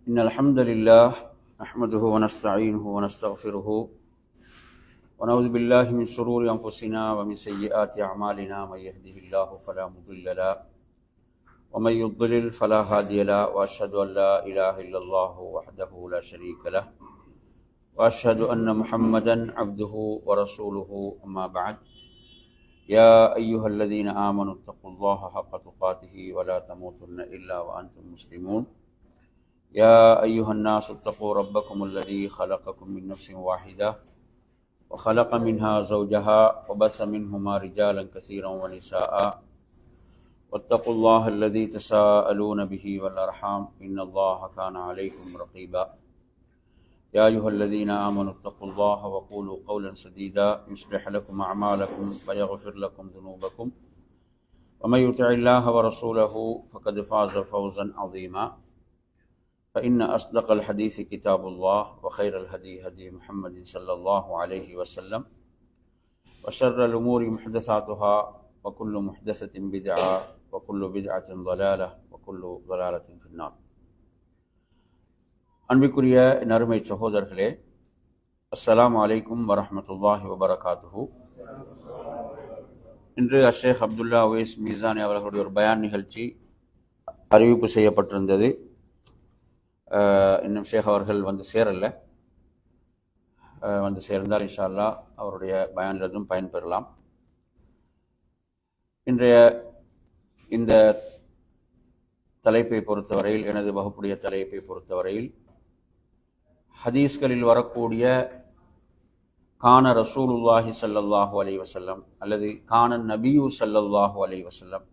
إن الحمد لله نحمده ونستعينه ونستغفره ونعوذ بالله من شرور أنفسنا ومن سيئات أعمالنا. من يهده الله فلا مضل له ومن يضلل فلا هادي له، وأشهد أن لا إله إلا الله وحده لا شريك له، وأشهد أن محمدا عبده ورسوله. أما بعد، يا أيها الذين آمنوا اتقوا الله حق تقاته ولا تموتن إلا وأنتم مسلمون. يا أيها الناس اتقوا ربكم الذي خلقكم من نفس واحدة وخلق منها زوجها وبث منهما رجالا كثيرا ونساء، واتقوا الله الذي تساءلون به والأرحام إن الله كان عليكم رقيبا. يا أيها الذين آمنوا اتقوا الله وقولوا قولا سديدا يصلح لكم أعمالكم ويغفر لكم ذنوبكم، ومن يطع الله ورسوله فقد فاز فوزا عظيما. فإن أصدق الحديث كتاب الله، وخير الهدي هدي محمد صلى الله عليه وسلم، وشر الأمور محدثاتها، وكل محدثة بدعة، وكل بدعة ضلالة، وكل ضلالة في النار. அன்பிற்குரிய நறுமை சகோதரர்களே, அஸ்ஸலாமு அலைக்கும் வரஹ்மத்துல்லாஹி வபரகாத்துஹு. இன்று ஷேக் அப்துல்லா உவைஸ் மீசானி அவர்களுடைய ஒரு பயான் நிகழ்ச்சி அறிவிப்பு செய்யப்பட்டிருந்தது. இன்னும் ஷேக் அவர்கள் வந்து சேரலை. வந்து சேர்ந்தால் இன்ஷா அல்லாஹ் அவருடைய பயானிலிருந்தும் பயன்பெறலாம். இன்றைய இந்த தலைப்பை பொறுத்தவரையில், எனது வகுப்புடைய தலைப்பை பொறுத்தவரையில், ஹதீஸ்களில் வரக்கூடிய கான ரசூலுல்லாஹி ஸல்லல்லாஹு அலைஹி வஸல்லம் அல்லது கான நபியு ஸல்லல்லாஹு அலைஹி வஸல்லம்,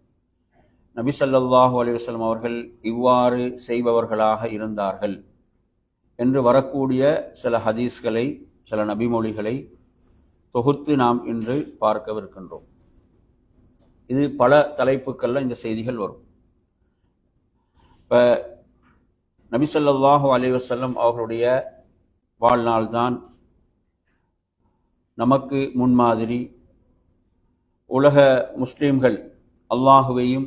நபி ஸல்லல்லாஹு அலைஹி வஸல்லம் அவர்கள் இவ்வாறு செய்பவர்களாக இருந்தார்கள் என்று வரக்கூடிய சில ஹதீஸ்களை, சில நபிமொழிகளை தொகுத்து நாம் இன்று பார்க்கவிருக்கின்றோம். இது பல தலைப்புகளில் இந்த செய்திகள் வரும். இப்போ நபி ஸல்லல்லாஹு அலைஹி வஸல்லம் அவர்களுடைய வாழ்நாள்தான் நமக்கு முன்மாதிரி. உலக முஸ்லிம்கள் அல்லாஹுவையும்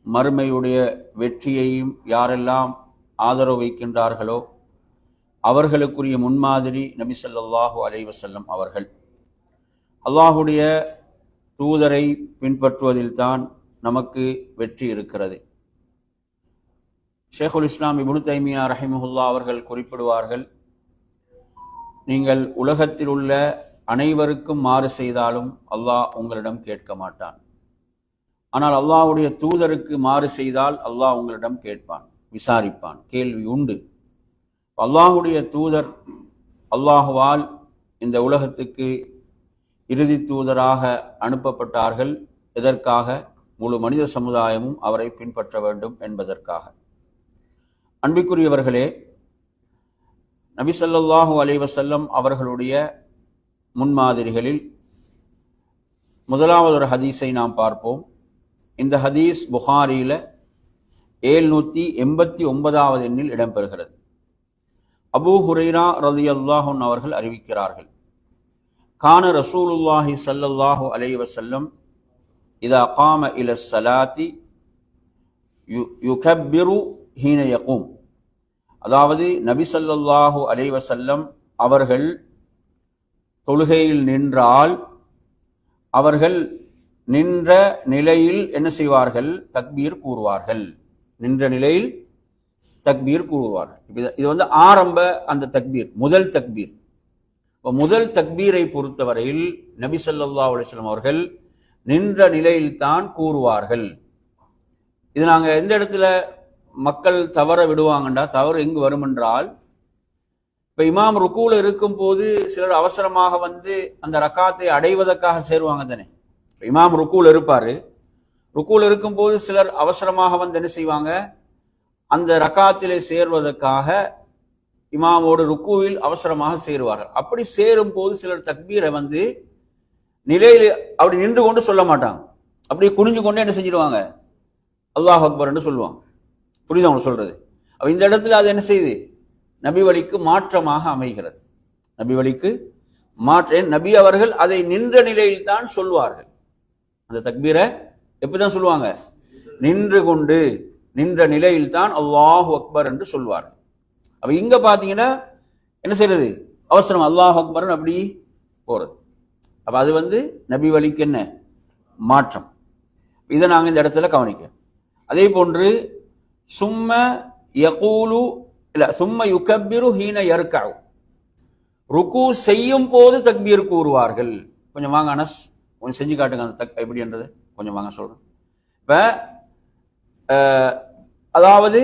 மறுமையுடைய வெற்றியையும் யாரெல்லாம் ஆதரவு வைக்கின்றார்களோ அவர்களுக்குரிய முன்மாதிரி நபி ஸல்லல்லாஹு அலைஹி வஸல்லம் அவர்கள். அல்லாஹுடைய தூதரை பின்பற்றுவதில்தான் நமக்கு வெற்றி இருக்கிறது. ஷேகுல் இஸ்லாம் இப்னு தைமியா ரஹிமஹுல்லா அவர்கள் குறிப்பிடுவார்கள், நீங்கள் உலகத்தில் உள்ள அனைவருக்கும் மாறு செய்தாலும் அல்லாஹ் உங்களிடம் கேட்க மாட்டான். ஆனால் அல்லாஹ்வுடைய தூதருக்கு மாறு செய்தால் அல்லாஹ் உங்களிடம் கேட்பான், விசாரிப்பான், கேள்வி உண்டு. அல்லாஹ்வுடைய தூதர் அல்லாஹுவால் இந்த உலகத்துக்கு இறுதி தூதராக அனுப்பப்பட்டார்கள். எதற்காக? முழு மனித சமுதாயமும் அவரை பின்பற்ற வேண்டும் என்பதற்காக. அன்பிற்குரியவர்களே, நபி ஸல்லல்லாஹு அலைஹி வஸல்லம் அவர்களுடைய முன்மாதிரிகளில் முதலாவது ஒரு ஹதீஸை நாம் பார்ப்போம். இந்த ஹதீஸ் புகாரியில் 789வது எண்ணில் இடம்பெறுகிறது. அபூ ஹுரைரா ரலியல்லாஹு அன்ஹு அவர்கள் அறிவிக்கிறார்கள், கான ரசூலுல்லாஹி ஸல்லல்லாஹு அலைஹி வஸல்லம் இதா காம இலஸ் ஸலாத்தி யுகப்பிரு ஹீன யகூம். அதாவது நபி ஸல்லல்லாஹு அலைஹி வஸல்லம் அவர்கள் தொழுகையில் நின்றால் அவர்கள் நின்ற நிலையில் என்ன செய்வார்கள்? தக்பீர் கூறுவார்கள். நின்ற நிலையில் தக்பீர் கூறுவார்கள். இது வந்து ஆரம்ப அந்த தக்பீர், முதல் தக்பீர். முதல் தக்பீரை பொறுத்தவரையில் நபி ஸல்லல்லாஹு அலைஹி வஸல்லம் அவர்கள் நின்ற நிலையில் தான் கூறுவார்கள். இது நாங்கள் எந்த இடத்துல மக்கள் தவற விடுவாங்கண்டா, தவறு எங்கு வரும் என்றால், இப்ப இமாம் ருக்கூல இருக்கும் போது சிலர் அவசரமாக வந்து அந்த ரக்காத்தை அடைவதற்காக சேருவாங்க தானே. இமாம் ருக்கூல இருப்பாரு, ருக்கூல இருக்கும் போது சிலர் அவசரமாக வந்து என்ன செய்வாங்க? அந்த ரக்காத்திலே சேர்வதற்காக இமாமோடு ருக்கூவில் அவசரமாக சேருவார்கள். அப்படி சேரும் போது சிலர் தக்பீரை வந்து நிலையில் அப்படி நின்று கொண்டு சொல்ல மாட்டாங்க, அப்படியே குனிஞ்சு கொண்டு என்ன செஞ்சிடுவாங்க? அல்லாஹ் அக்பர் என்று சொல்லுவாங்க. புரியுது அவங்க சொல்றது? அப்ப இந்த இடத்துல அது என்ன செய்யுது? நபி வழிக்கு மாற்றமாக அமைகிறது. நபி வழிக்கு மாற்ற, நபி அவர்கள் அதை நின்ற நிலையில் தான் சொல்வார்கள். அந்த தக்பீரை எப்படிதான் சொல்லுவாங்க? நின்று கொண்டு. நின்ற நிலையில் தான் அல்லாஹு அக்பர் என்று சொல்வார். அப்ப இங்க பாத்தீங்கன்னா என்ன செய்யறது, அவசரம் அல்லாஹு அக்பர் அப்படி போறது. அப்ப அது நபி வழிக்கு என்ன மாற்றம், இதை நாங்கள் இந்த இடத்துல கவனிக்கிறோம். அதே போன்று சும்ம யகூலு இல்ல சும்ம யுகப்பிரு ஹீன யர்கஉ, ருக்கு செய்யும் போது தக்பீர் கூறுவார்கள். கொஞ்சம் வாங்க அனஸ், கொஞ்சம் செஞ்சு காட்டுங்க அந்த எப்படின்றது கொஞ்சம் வாங்க சொல்றேன். இப்ப அதாவது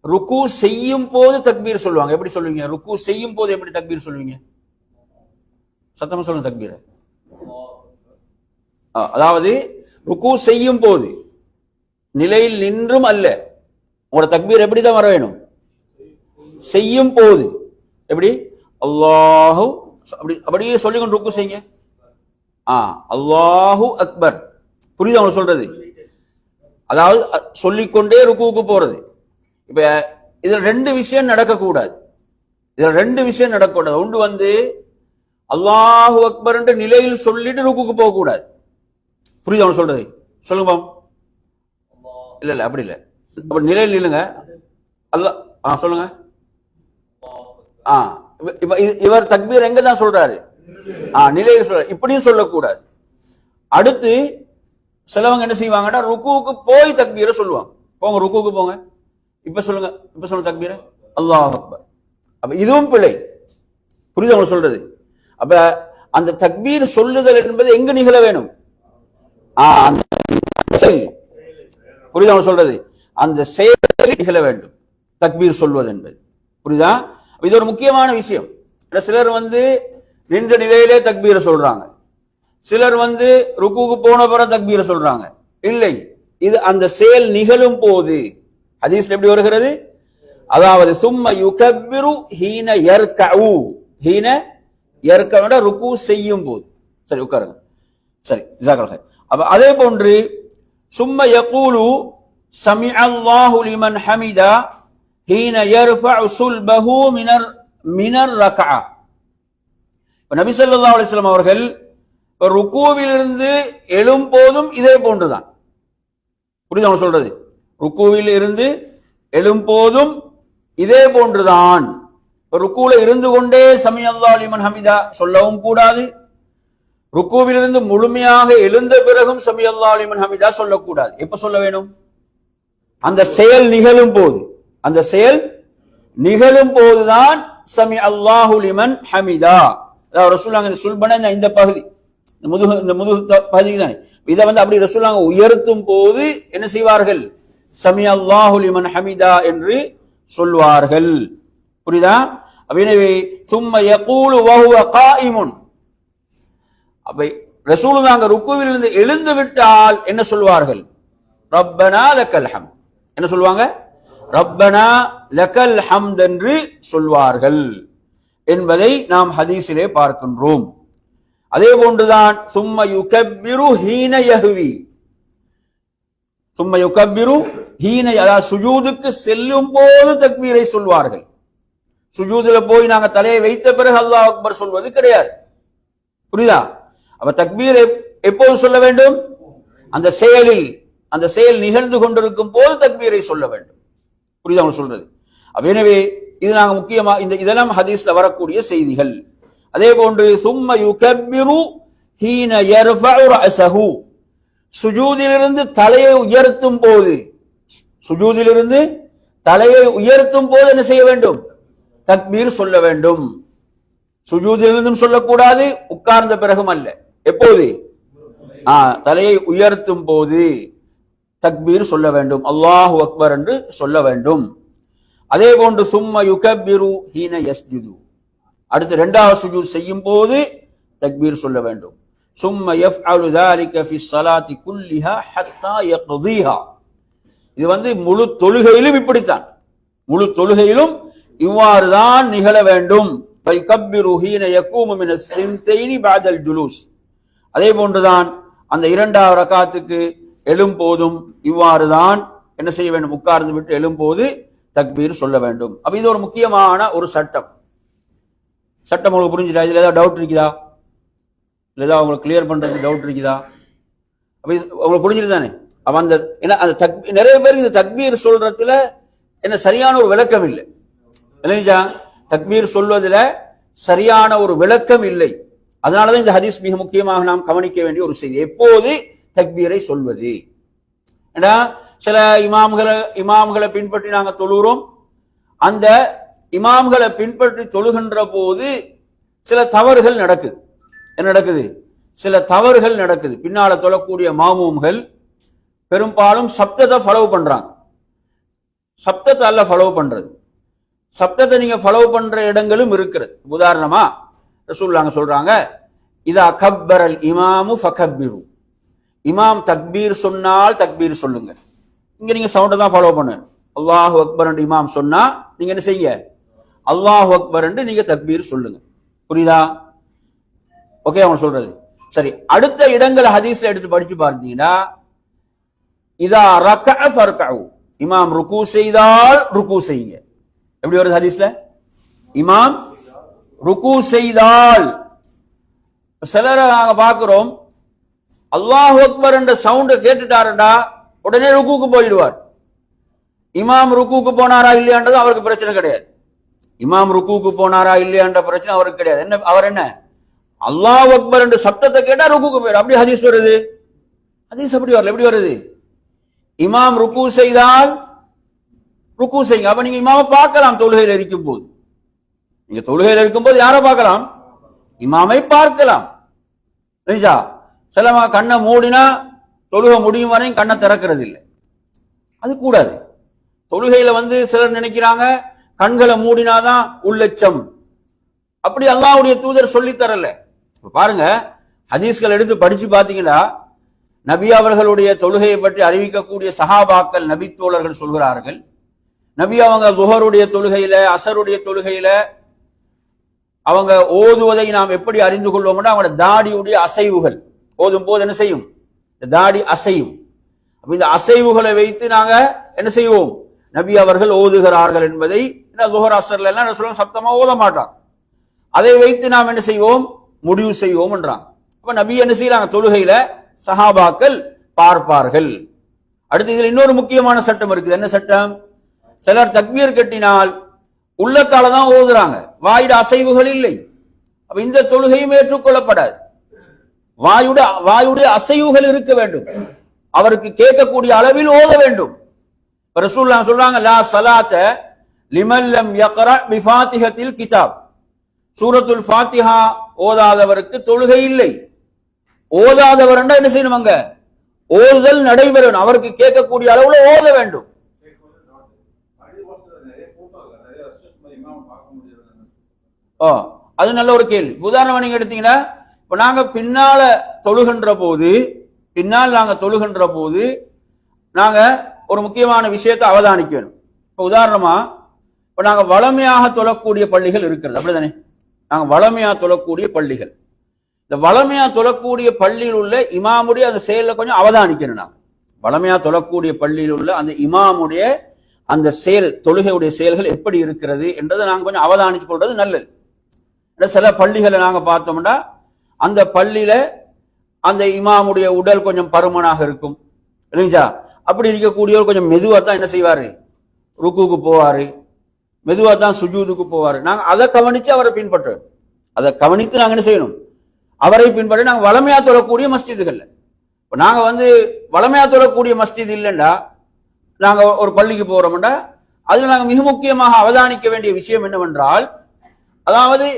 ருக்கு செய்யும் போது தக்பீர் சொல்லுவாங்க. எப்படி சொல்லுவீங்க? ருக்கு செய்யும் போது எப்படி தக்பீர் சொல்லுவீங்க? சத்தமா சொல்லுங்க தக்பீர். அதாவது ருக்கு செய்யும் போது, நிலையில் நின்றும் அல்ல. உங்களோட தக்பீர் எப்படிதான் வர வேணும்? செய்யும் போது எப்படி? அல்லாஹு அப்படி அப்படியே சொல்லிக்கொண்டு ருக்கு செய்யுங்க. அல்லாஹு அக்பர். புரியுது அவங்க சொல்றது? அதாவது சொல்லிக்கொண்டே ருக்குவுக்கு போறது. இப்ப இதுல ரெண்டு விஷயம் நடக்கக்கூடாது. இதுல ரெண்டு விஷயம் நடக்கக்கூடாது. ஒன்று அல்லாஹு அக்பர் என்ற நிலையில் சொல்லிட்டு ருக்குக்கு போக கூடாது. புரியுது அவங்க சொல்றது? சொல்லுங்க பாம். இல்ல இல்ல அப்படி இல்ல, அப்ப நிலையில் இல்லைங்க. அல்ல சொல்லுங்க. இப்ப இவர் தக்பீர் எங்க தான் சொல்றாரு? நிலையில் சொல்ற. இப்படியும் சொல்லக்கூடாது. அடுத்து சிலவங்க என்ன செய்வாங்கன்னா ருக்குவுக்கு போய் தக்பீரை சொல்லுவாங்க. போங்க ருக்குவுக்கு போங்க, இப்ப சொல்லுங்க, இப்ப சொல்லுங்க தக்பீர அல்லாஹ் அக்பர். அப்ப இதுவும் பிழை. புரியுது அவங்க சொல்றது? அப்ப அந்த தக்பீர் சொல்லுதல் என்பது எங்க நிகழ வேணும்? புரியுது அவங்க சொல்றது? அந்த செயலில் நிகழ வேண்டும் தக்பீர் சொல்வது என்பது. புரியுதா? இது ஒரு முக்கியமான விஷயம். சிலர் நின்ற நிலையிலே தக்பீரை சொல்றாங்க, சிலர் ருக்குவுக்கு போன பிறகு தக்பீரை சொல்றாங்க. இல்லை, இது அந்த செயல் நிகழும் போது. ஹதீஸ்ல எப்படி வருகிறது? அதாவது சும்ம யுகப்பிரு ஹீன யர்கஉ, ஹீன யர்கஉ ருக்கு செய்யும் போது. சரி உட்காருங்க. சரி ஜஸாக்கல்லாஹ் ஹைர். அப்ப அதே போன்று சும்ம யகூலு சமிஅல்லாஹு லிமன் ஹமிதா ஹீன யர்ஃபஉ சுல்பஹு மினர் ரக்அ. நபி ஸல்லல்லாஹு அலைஹி வஸல்லம் அவர்கள் ருக்குவிலிருந்து எழும் போதும் இதே போன்றுதான். புரியுது அவங்க சொல்றது? ருக்குவில் இருந்து எழும் போதும் இதே போன்றுதான். ருக்குல இருந்து கொண்டே சமிஅல்லாஹு லிமன் ஹமிதா சொல்லவும் கூடாது, ருக்குவிலிருந்து முழுமையாக எழுந்த பிறகும் சமிஅல்லாஹு லிமன் ஹமிதா சொல்லக்கூடாது. எப்ப சொல்ல வேணும்? அந்த செயல் நிகழும் போது. அந்த செயல் நிகழும் போதுதான் சமிஅல்லாஹு லிமன் ஹமிதா. அதாவது ரசூலுல்லாஹ் சுல்பன இந்த பகுதி, இந்த முதுகு பகுதி தானே, இதை அப்படி ரசூலுல்லாஹ் உயர்த்தும் போது என்ன செய்வார்கள்? சமிஅல்லாஹு லிமன் ஹமிதா என்று சொல்வார்கள். புரியுதா? எனவே சும்ம யகூலு வஹுவ காயிமுன். அப்ப ரசூலுல்லாஹ் ருக்குவில் இருந்து எழுந்து விட்டால் என்ன சொல்வார்கள்? ரப்பனா லக்கல் ஹம்த். என்ன சொல்வாங்க? ரப்பனா லக்கல் ஹம்த் என்று சொல்வார்கள் என்பதை நாம் ஹதீஸிலே பார்க்கின்றோம். அதே போன்றுதான் சும்ம யுகப்பிரு ஹீன யஹ்வி. சும்ம யுகப்பிரு ஹீன, அதாவது சுஜூதுக்கு செல்லும் போது தக்பீரை சொல்வார்கள். சுஜூதுல போய் நாங்க தலையை வைத்த பிறகு அல்லாஹ் அக்பர் சொல்வது கிடையாது. புரியுதா? அப்ப தக்பீர் எப்போது சொல்ல வேண்டும்? அந்த செயலில், அந்த செயல் நிகழ்ந்து கொண்டிருக்கும் போது தக்பீரை சொல்ல வேண்டும். புரியுதா அவங்க சொல்றது? எனவே இது நாங்க முக்கியமா இதெல்லாம் ஹதீஸ்ல வரக்கூடிய செய்திகள். அதே போன்று சும்ம யுகப்பிரு ஹீன யர்ஃபஉ ரஅஸஹு, சுஜூதிலிருந்து தலையை உயர்த்தும் போது, சுஜூதிலிருந்து தலையை உயர்த்தும் போது என்ன செய்ய வேண்டும்? தக்பீர் சொல்ல வேண்டும். சுஜூதிலிருந்தும் சொல்லக்கூடாது, உட்கார்ந்த பிறகும் அல்ல. எப்போது? தலையை உயர்த்தும் போது தக்பீர் சொல்ல வேண்டும், அல்லாஹு அக்பர் என்று சொல்ல வேண்டும். அதே போன்று சும்ம யுகப்பிரு ஹீன யஸ்ஜுது, அடுத்து இரண்டாவது சுஜூத் செய்யும் போது தக்பீர் சொல்ல வேண்டும். சும்ம யஃஅலு ذلك في الصلاة كلها حتى يقضيها. இது முழு தொழுகையிலும் இப்படித்தான், முழு தொழுகையிலும் இவ்வாறு தான் நிகழ வேண்டும். யகப்பிரு ஹீன யகூமு மின ஸின்தைனி பஅதல் ஜுலூஸ். அதே போன்றுதான் அந்த இரண்டாவது ரக்காத்துக்கு எழும் போதும் இவ்வாறு தான் என்ன செய்ய வேண்டும்? உட்கார்ந்து விட்டு எழும்போது தக்பீர் சொல்ல வேண்டும். அப்ப இது ஒரு முக்கியமான ஒரு சட்டம். சட்டம் உங்களுக்கு புரிஞ்சுட்டா? இதுல ஏதாவது டவுட் இருக்குதா? இல்ல ஏதாவது உங்களுக்கு கிளியர் பண்றதுக்கு டவுட் இருக்குதா? அப்ப உங்களுக்கு புரிஞ்சுட்டு தானே? அவன் அந்த நிறைய பேருக்கு இந்த தக்பீர் சொல்றதுல என்ன சரியான ஒரு விளக்கம் இல்லை இல்லைங்களா? தக்பீர் சொல்வதில் சரியான ஒரு விளக்கம் இல்லை. அதனாலதான் இந்த ஹதீஸ் மிக முக்கியமாக நாம் கவனிக்க வேண்டிய ஒரு செய்தி. எப்போது தக்பீரை சொல்வது? சில இமாம்களை பின்பற்றி நாங்க தொழுகிறோம். அந்த இமாம்களை பின்பற்றி தொழுகின்ற போது சில தவறுகள் நடக்குது. என்ன நடக்குது? சில தவறுகள் நடக்குது. பின்னால தொழக்கூடிய மாமூம்கள் பெரும்பாலும் சப்தத்தை ஃபாலோ பண்றாங்க. சப்தத்தை அல்ல ஃபாலோ பண்றது, சப்தத்தை நீங்க ஃபாலோ பண்ற இடங்களும் இருக்கிறது. உதாரணமா ரசூலுல்லாஹ் சொல்றாங்க, இதா கப்பரல் இமாமு ஃபகப்பிரு, இமாம் தக்பீர் சொன்னால் தக்பீர் சொல்லுங்க. இங்க நீங்க சவுண்டை தான் ஃபாலோ பண்ணு. அல்லாஹு அக்பர் என்று இமாம் சொன்னா நீங்க என்ன செய்யுங்க? அல்லாஹு அக்பர் என்று நீங்க தக்பீர் சொல்லுங்க. புரியுதா? ஓகே, அவங்க சொல்றது சரி. அடுத்த இடங்களை ஹதீஸ்ல எடுத்து படிச்சு பார்த்தீங்கன்னா, இதா ரக்கஅ ஃபர்கஉ, இமாம் ருக்கு செய்தால் ருக்கு செய்யுங்க. எப்படி வருது ஹதீஸ்ல? இமாம் ருக்கு செய்தால். சிலரை நாங்க பார்க்கிறோம், அல்லாஹு அக்பர் என்ற சவுண்ட் கேட்டுட்டாருண்டா உடனே ருக்குக்கு போயிடுவார். இமாம் ருக்குக்கு போனாரா இல்லையான்றது அவருக்கு பிரச்சனை கிடையாது. இமாம் ருக்குக்கு போனாரா இல்லையான்ற பிரச்சனை அவருக்கு கிடையாது. என்ன அவர் என்ன அல்லாஹ் அக்பர் என்று சப்தத்தை கேட்டா ருக்குக்கு போயிடும். அப்படி ஹதீஸ் வருது. ஹதீஸ் அப்படி வரல. எப்படி வருது? இமாம் ருக்கு செய்தால் ருக்கு செய்யுங்க. அப்ப நீங்க இமாமை பார்க்கலாம். தொழுகையில் இருக்கும் போது, நீங்க தொழுகையில் இருக்கும் போது யாரை பார்க்கலாம்? இமாமை பார்க்கலாம். சில கண்ணை மூடினா தொழுகை முடியும் வரையும் கண்ணை திறக்கிறது இல்லை. அது கூடாது. தொழுகையில சிலர் நினைக்கிறாங்க கண்களை மூடினாதான் உள்ளச்சம். அப்படி அல்லாஹ்வுடைய தூதர் சொல்லி தரல. பாருங்க, ஹதீஸ்கள் எடுத்து படிச்சு பாத்தீங்கன்னா, நபி அவர்களுடைய தொழுகையை பற்றி அறிவிக்கக்கூடிய சஹாபாக்கள் நபி தோழர்கள் சொல்கிறார்கள், நபி அவங்க துஹருடைய தொழுகையில அசருடைய தொழுகையில அவங்க ஓதுவதை நாம் எப்படி அறிந்து கொள்வோம்னா, அவங்களோட தாடியுடைய அசைவுகள் ஓதும் போது என்ன செய்யும்? தாடி அசையும். இந்த அசைவுகளை வைத்து நாங்க என்ன செய்வோம்? நபி அவர்கள் ஓதுகிறார்கள் என்பதை துஹர் அசர்ல எல்லாம் சொல்லுவோம், சப்தமா ஓத மாட்டான். அதை வைத்து நாம் என்ன செய்வோம்? முடிவு செய்வோம் என்றான். அப்ப நபி என்ன செய்யறாங்க? தொழுகையில சஹாபாக்கள் பார்ப்பார்கள். அடுத்து இதுல இன்னொரு முக்கியமான சட்டம் இருக்குது. என்ன சட்டம்? சிலர் தக்பீர் கட்டினால் உள்ளத்தால தான் ஓதுறாங்க, வாயுட அசைவுகள் இல்லை. அப்ப இந்த தொழுகையும் ஏற்றுக்கொள்ளப்படாது. வாயுடைய அசைவுகள் இருக்க வேண்டும், அவருக்கு கேட்கக்கூடிய அளவில் ஓத வேண்டும். ரசூலுல்லாஹ் சொல்றாங்க, லா ஸலாத்த லிமன் லம் யக்ரா பிஃபாத்திஹத்தில் கிதாப், சூரத்துல் ஃபாத்திஹா ஓதாதவருக்கு தொழுகை இல்லை. ஓதாதவர் என்ன செய்யணும்? ஓதுதல் நடைபெறும். அவருக்கு கேட்கக்கூடிய அளவுல ஓத வேண்டும். அது நல்ல ஒரு கேள்வி. உதாரணம் நீங்க எடுத்தீங்கன்னா, இப்ப நாங்க பின்னால தொழுகின்ற போது நாங்க ஒரு முக்கியமான விஷயத்தை அவதானிக்கணும். இப்ப உதாரணமா, இப்ப நாங்க வளமையாக தொழக்கூடிய பள்ளிகள் இருக்கிறது, அப்படிதானே? நாங்க வளமையா தொழக்கூடிய பள்ளிகள், இந்த வளமையா தொழக்கூடிய பள்ளியில் உள்ள இமாமுடைய அந்த செயல கொஞ்சம் அவதானிக்கணும். நாங்க வளமையா தொழக்கூடிய பள்ளியில் உள்ள அந்த இமாமுடைய அந்த செயல், தொழுகையுடைய செயல்கள் எப்படி இருக்கிறது என்றதை நாங்க கொஞ்சம் அவதானிச்சு கொள்றது நல்லது. சில பள்ளிகளை நாங்க பார்த்தோம்னா, அந்த பள்ளியில அந்த இமாமுடைய உடல் கொஞ்சம் பருமனாக இருக்கும் இல்லைங்களா? அப்படி இருக்கக்கூடியவர் கொஞ்சம் மெதுவா தான் என்ன செய்வாரு? ருக்குக்கு போவாரு, மெதுவா தான் சுஜூதுக்கு போவாரு. நாங்க அதை கவனிச்சு அவரை பின்பற்றுவோம். அதை கவனித்து நாங்க என்ன செய்யணும்? அவரை பின்பற்ற. நாங்க வளமையா தொழக்கூடிய மஸ்ஜிதுகள்ல, இப்ப நாங்க வளமையா தொழக்கூடிய மஸ்ஜித் இல்லைண்டா, நாங்க ஒரு பள்ளிக்கு போறோம்டா, அதுல நாங்க மிக முக்கியமாக அவதானிக்க வேண்டிய விஷயம் என்னவென்றால், அதாவது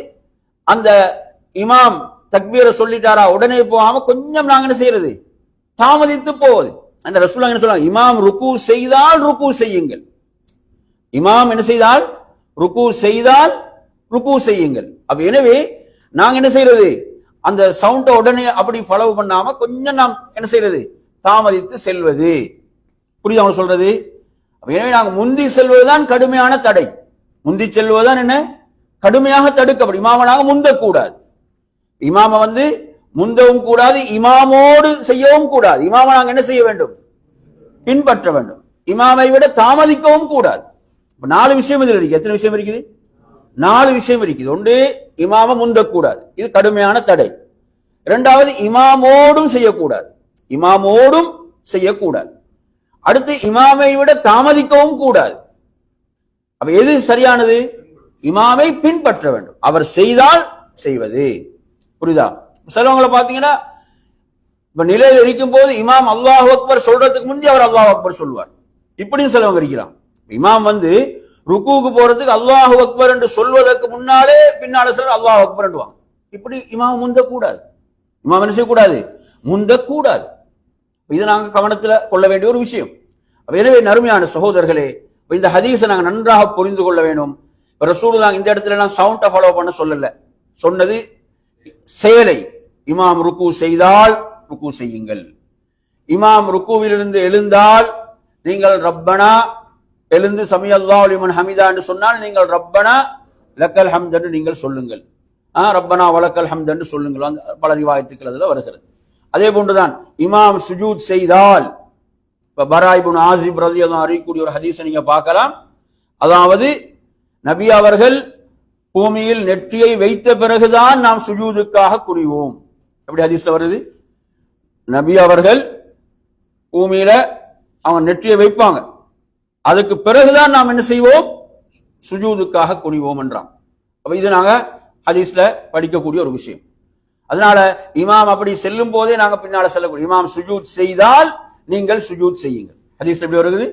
அந்த இமாம் தக்பீரை சொல்லிட்டாரா உடனே போகாம கொஞ்சம் நாங்க என்ன செய்யறது? தாமதித்து போவது. அந்த ரசூலுல்லாஹ் என்ன சொல்றாங்க? இமாம் ருக்கு செய்தால் ருக்கு செய்யுங்கள். இமாம் என்ன செய்தால்? ருக்கு செய்தால் ருக்கு செய்யுங்கள். அப்ப எனவே நாங்க என்ன செய்யறது? அந்த சவுண்ட உடனே அப்படி ஃபாலோ பண்ணாம கொஞ்சம் நாம் என்ன செய்யறது? தாமதித்து செல்வது. புரியுது அவங்க சொல்றது? எனவே நாங்க முந்தி செல்வதுதான் கடுமையான தடை. முந்தி செல்வதுதான் என்ன? கடுமையாக தடுக்கப்படும். இமாம நாங்க முந்தக்கூடாது. இமாம முந்தவும் கூடாது, இமாமோடு செய்யவும் கூடாது. இமாம நாங்க என்ன செய்ய வேண்டும்? பின்பற்ற வேண்டும். இமாமை விட தாமதிக்கவும் கூடாது. 4 விஷயம் இதில் இருக்கு. எத்தனை விஷயம் இருக்குது? 4 விஷயம் இருக்குது. ஒன்று, இமாம முந்தக்கூடாது, இது கடுமையான தடை. 2வது, இமாமோடும் செய்யக்கூடாது, இமாமோடும் செய்யக்கூடாது. அடுத்து இமாமை விட தாமதிக்கவும் கூடாது. அப்ப எது சரியானது? இமாமை பின்பற்ற வேண்டும். அவர் செய்தால் செய்வது. புரியுதா? சிலவங்களை பாத்தீங்கன்னா இப்ப நிலையில் இருக்கும் போது இமாம் அல்லாஹ் அக்பர் சொல்றதுக்கு முந்தி அவர் அல்லாஹ் அக்பர் சொல்வார். இப்படியும் சிலவங்க இருக்கிறான். இமாம் ருக்குவுக்கு போறதுக்கு அல்லாஹ் அக்பர் என்று சொல்வதற்கு முன்னாலே பின்னால சிலர் அல்லாஹ் அக்பர் என்றுவாங்க. இப்படி இமாம் முந்த கூடாது. இமாம் என்ன செய்யக்கூடாது? முந்த கூடாது. இது நாங்க கவனத்துல கொள்ள வேண்டிய ஒரு விஷயம். எனவே நறுமையான சகோதரர்களே, இந்த ஹதீஸை நாங்க நன்றாக புரிந்து கொள்ள வேண்டும். ரசூலுல்லாஹ் இந்த இடத்துல எல்லாம் சவுண்டை ஃபாலோ பண்ண சொல்லல, சொன்னது செயலை. இமாம் ருக்கு செய்தால் ருக்கு செய்யுங்கள். இமாம் ருக்குவிலிருந்து எழுந்தால் நீங்கள் ரப்பனா எழுந்து சமி அல்லாஹு லிமன் ஹமிதா என்று சொன்னால் நீங்கள் ரப்பனா லக்கல் ஹம்த் என்று நீங்கள் சொல்லுங்கள். ரப்பனா வலக்கல் ஹம்த் என்று சொல்லுங்கள். பல ரிவாயத்துக்கள் அதுல வருகிறது. அதே போன்றுதான் இமாம் சுஜூத் செய்தால், பரா இப்னு ஆசிப் ரலியல்லாஹு அன்ஹு அறியக்கூடிய ஒரு ஹதீஸை நீங்க பார்க்கலாம். அதாவது நபி அவர்கள் பூமியில் நெற்றியை வைத்த பிறகுதான் நாம் சுஜூதுக்காக குனிவோம். எப்படி ஹதீஸ்ல வருது? நபி அவர்கள் பூமியில அவங்க நெற்றியை வைப்பாங்க, அதுக்கு பிறகுதான் நாம் என்ன செய்வோம்? சுஜூதுக்காக குனிவோம் என்றான். அப்ப இது நாங்க ஹதீஸ்ல படிக்கக்கூடிய ஒரு விஷயம். அதனால இமாம் அப்படி செல்லும் போதே நாங்க பின்னால செல்லக்கூடிய, இமாம் சுஜூத் செய்தால் நீங்கள் சுஜூத் செய்யுங்கள். ஹதீஸ்ல எப்படி வருகிறது?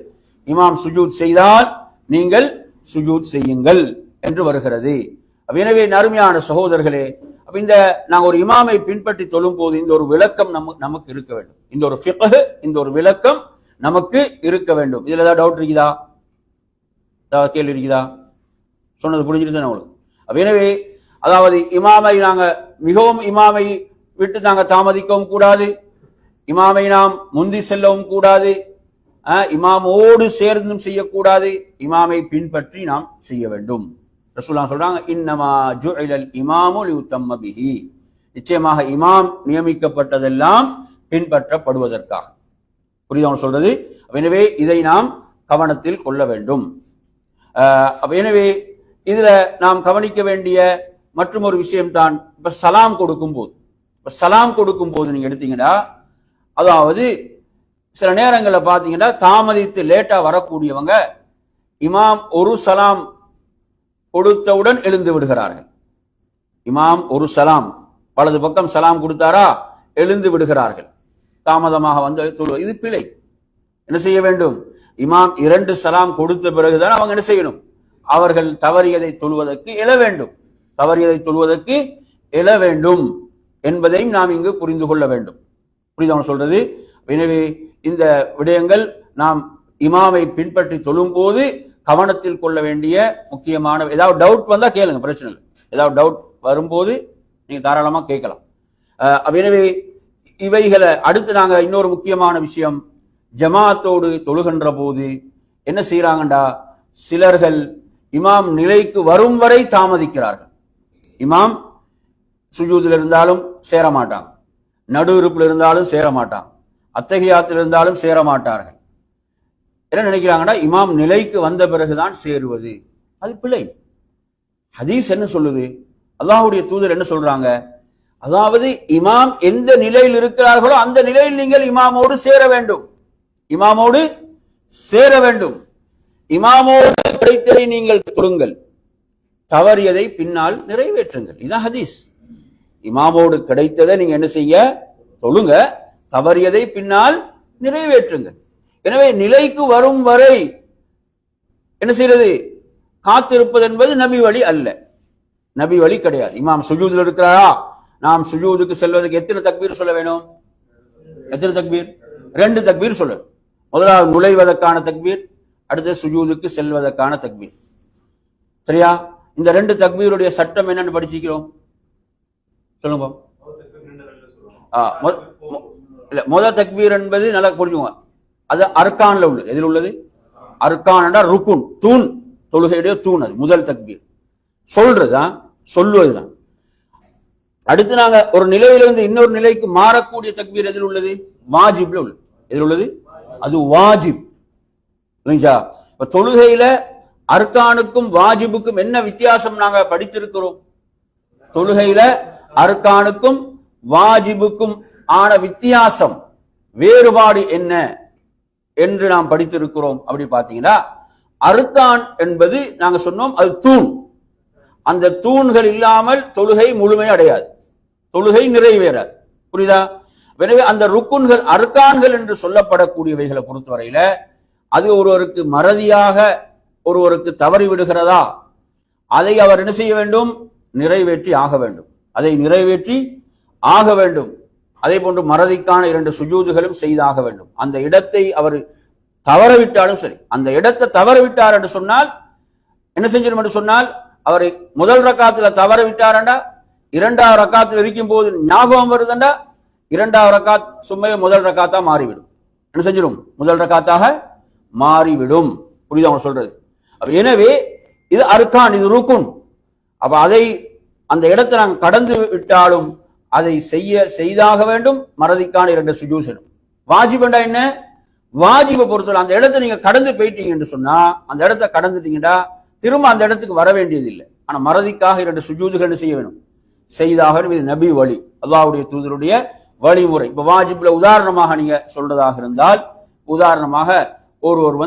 இமாம் சுஜூத் செய்தால் நீங்கள் சுஜூத் செய்யுங்கள் என்று வருகிறது. எனவே நறுமையான சகோதரர்களே, அப்ப இந்த நாங்க ஒரு இமாமை பின்பற்றி தொழும் போது இந்த ஒரு விளக்கம் நமக்கு இருக்க வேண்டும். இந்த ஒரு ஃபிக்ஹ், இந்த ஒரு விளக்கம் நமக்கு இருக்க வேண்டும். இதுல ஏதாவது டவுட் இருக்குதா? ஏதாவது கேள்வி இருக்குதா? சொன்னது புரிஞ்சிருந்தேன் உங்களுக்கு. எனவே அதாவது இமாமை நாங்க மிகவும் இமாமை விட்டு நாங்க தாமதிக்கவும் கூடாது, இமாமை நாம் முந்தி செல்லவும் கூடாது, இமாமோடு சேர்ந்தும் செய்யக்கூடாது, இமாமை பின்பற்றி நாம் செய்ய வேண்டும். ரசூலுல்லாஹ் சொல்றாங்க, இன்னமா ஜுஇலல் இமாமு லியுத்தம்ம பிஹி, நிச்சயமாக இமாம் நியமிக்கப்பட்டதெல்லாம் பின்பற்றப்படுவதற்காக. புரியுதா சொல்றது? எனவே இதை நாம் கவனத்தில் கொள்ள வேண்டும். எனவே இதுல நாம் கவனிக்க வேண்டிய மற்றும் ஒரு விஷயம் தான், இப்ப சலாம் கொடுக்கும் போது நீங்க எடுத்தீங்கன்னா, அதாவது சில நேரங்களில் பார்த்தீங்கன்னா தாமதித்து லேட்டா வரக்கூடியவங்க இமாம் ஒரு சலாம் கொடுத்தவுடன் எழுந்து விடுகிறார்கள். இமாம் ஒரு சலாம் வலது பக்கம் சலாம் கொடுத்தாரா எழுந்து விடுகிறார்கள். தாமதமாக வந்து இது பிழை. என்ன செய்ய வேண்டும்? இமாம் 2 சலாம் கொடுத்த பிறகுதான் அவங்க என்ன செய்யணும்? அவர்கள் தவறியதை தொழுவதற்கு எழ வேண்டும் என்பதையும் நாம் இங்கு புரிந்து கொள்ள வேண்டும். புரியுதா சொல்றது? எனவே இந்த விடயங்கள் நாம் இமாமை பின்பற்றி தொழும் போது கவனத்தில் கொள்ள வேண்டிய முக்கியமான. ஏதாவது டவுட் வந்தா கேளுங்க, பிரச்சனை இல்லை. ஏதாவது டவுட் வரும்போது நீங்க தாராளமா கேட்கலாம். எனவே இவைகளை அடுத்து நாங்க இன்னொரு முக்கியமான விஷயம், ஜமாத்தோடு தொழுகின்ற போது என்ன செய்யறாங்கண்டா, சிலர்கள் இமாம் நிலைக்கு வரும் வரை தாமதிக்கிறார்கள். இமாம் சுஜூதில் இருந்தாலும் சேர மாட்டாங்க, நடு இருப்பில் இருந்தாலும் சேர மாட்டாங்க, அத்தஹியாத்தில் இருந்தாலும் சேர மாட்டார்கள். என்ன நினைக்கிறாங்கன்னா, இமாம் நிலைக்கு வந்த பிறகுதான் சேருவது. அது பிழை. ஹதீஸ் என்ன சொல்லுது? அல்லாஹ்வுடைய தூதர் என்ன சொல்றாங்க? அதாவது இமாம் எந்த நிலையில் இருக்கிறார்களோ அந்த நிலையில் நீங்கள் இமாமோடு சேர வேண்டும். இமாமோடு கிடைத்ததை நீங்கள் தொழுங்கள், தவறியதை பின்னால் நிறைவேற்றுங்கள். இதுதான் ஹதீஸ். இமாமோடு கிடைத்ததை நீங்க என்ன செய்ய? தொழுங்க, தவறியதை பின்னால் நிறைவேற்றுங்கள். எனவே நிலைக்கு வரும் வரை என்ன செய்யறது? காத்திருப்பது என்பது நபி வழி அல்ல, நபி வழி கிடையாது. இமாம் சுஜூதில் இருக்கிறாரா, நாம் சுஜூதுக்கு செல்வதற்கு எத்தனை தக்பீர் சொல்ல வேணும்? 2 தக்பீர் சொல்ல. முதலாவது நுழைவதற்கான தக்பீர், அடுத்து சுஜூதுக்கு செல்வதற்கான தக்பீர். சரியா? இந்த 2 தக்பீருடைய சட்டம் என்னன்னு படிச்சிக்கிறோம், சொல்லுங்க. முதல் தக்பீர் என்பது நல்லா புரிஞ்சுங்க, அது அர்கான்ல உள்ளது. எதில் உள்ளது? அர்கான் என்றால் ருக்குன், தூண், தொழுகையுடைய தூண். அது முதல் தக்பீர், சொல்லுவதுதான். அடுத்து நாங்க ஒரு நிலையிலிருந்து இன்னொரு நிலைக்கு மாறக்கூடிய தக்பீர் எதில் உள்ளது? வாஜிப்ல உள்ளது. எதில் உள்ளது? அது வாஜிப். தொழுகையில அர்கானுக்கும் வாஜிபுக்கும் என்ன வித்தியாசம் நாங்க படித்திருக்கிறோம்? தொழுகையில அர்கானுக்கும் வாஜிபுக்கும் ஆன வித்தியாசம், வேறுபாடு என்ன என்று நாம் படித்திருக்கிறோம். அப்படி பார்த்தீங்கன்னா அர்கான் என்பது நாங்க சொன்னோம் அது தூண். அந்த தூண்கள் இல்லாமல் தொழுகை முழுமை அடையாது, தொழுகை நிறைவேறாது. புரியுதா? எனவே அந்த ருக்குன்கள் அர்கான்கள் என்று சொல்லப்படக்கூடியவைகளை பொறுத்தவரையில அது ஒருவருக்கு மறதியாக ஒருவருக்கு தவறி விடுகிறதா, அதை அவர் என்ன செய்ய வேண்டும்? நிறைவேற்றி ஆக வேண்டும். அதை நிறைவேற்றி ஆக வேண்டும். அதே போன்று மறதிக்கான 2 சுஜூதுகளும் செய்தாக வேண்டும். அந்த இடத்தை அவர் தவறவிட்டாலும் சரி, அந்த இடத்தை தவறவிட்டார் என்று சொன்னால் என்ன செஞ்சிடும் என்று சொன்னால், அவரை முதல் ரக்காத்துல தவற விட்டாரண்டா 2வது ரக்காத்தில் இருக்கும் போது ஞாபகம் வருதுண்டா 2வது ரக்காத் சும்மையே முதல் ரக்காத்தா மாறிவிடும். என்ன செஞ்சிடும்? முதல் ரக்காத்தாக மாறிவிடும். புரியுதா அவங்க சொல்றது? எனவே இது அர்கான், இது ருக்குன். அப்ப அதை அந்த இடத்தை நாங்கள் கடந்து விட்டாலும் அதை செய்தாக வேண்டும். மறதிக்கான 2 சுஜூத். வாஜிபண்டா என்ன? வாஜிபை பொறுத்தவரை அந்த இடத்தை நீங்க கடந்து போயிட்டீங்க என்று சொன்னா, அந்த இடத்தை கடந்துட்டீங்கன்னா திரும்ப அந்த இடத்துக்கு வர வேண்டியது இல்லை. ஆனா மறதிக்காக 2 சுஜூதுகள் செய்ய வேணும், செய்தாக வேண்டும். இது நபி வழி, அல்லாஹ்வுடைய தூதருடைய வழிமுறை. இப்ப வாஜிப்ல உதாரணமாக நீங்க சொல்றதாக இருந்தால், உதாரணமாக ஒருவர்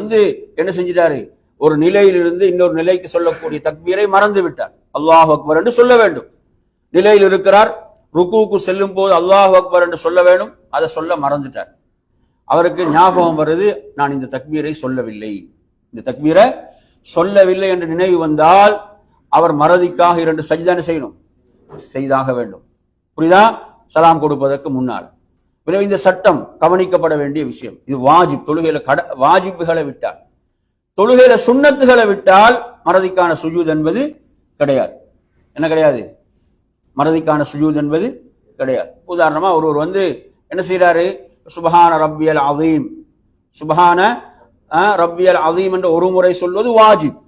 என்ன செஞ்சிட்டாரு, ஒரு நிலையிலிருந்து இன்னொரு நிலைக்கு சொல்லக்கூடிய தக்பீரை மறந்து விட்டார். அல்லாஹ் அக்பர் என்று சொல்ல வேண்டும். நிலையில் இருக்கிறார், ருக்குவுக்கு செல்லும் போது அல்லாஹ் அக்பர் என்று சொல்ல வேண்டும், அதை சொல்ல மறந்துட்டார். அவருக்கு ஞாபகம் வருது, நான் இந்த தக்பீரை சொல்லவில்லை, இந்த தக்பீரை சொல்லவில்லை என்று நினைவு வந்தால் அவர் மறதிக்காக 2 சஜ்தான செய்யணும், செய்தாக வேண்டும். புரியுதா? சலாம் கொடுப்பதற்கு முன்னால். எனவே இந்த சட்டம் கவனிக்கப்பட வேண்டிய விஷயம். இது வாஜிப். தொழுகையில வாஜிப்புகளை விட்டால், தொழுகையில சுன்னத்துகளை விட்டால் மறதிக்கான சுஜூத் என்பது கிடையாது. என்ன கிடையாது? மறதிக்கான சுஜூத் என்பது கிடையாது. உதாரணமா ஒருவர் என்ன செய்யறாரு, சுபஹான ரப்பியல் அதீம், சுபஹான ரப்பியல் அதீம் என்று ஒரு முறை சொல்வது வாஜிப்,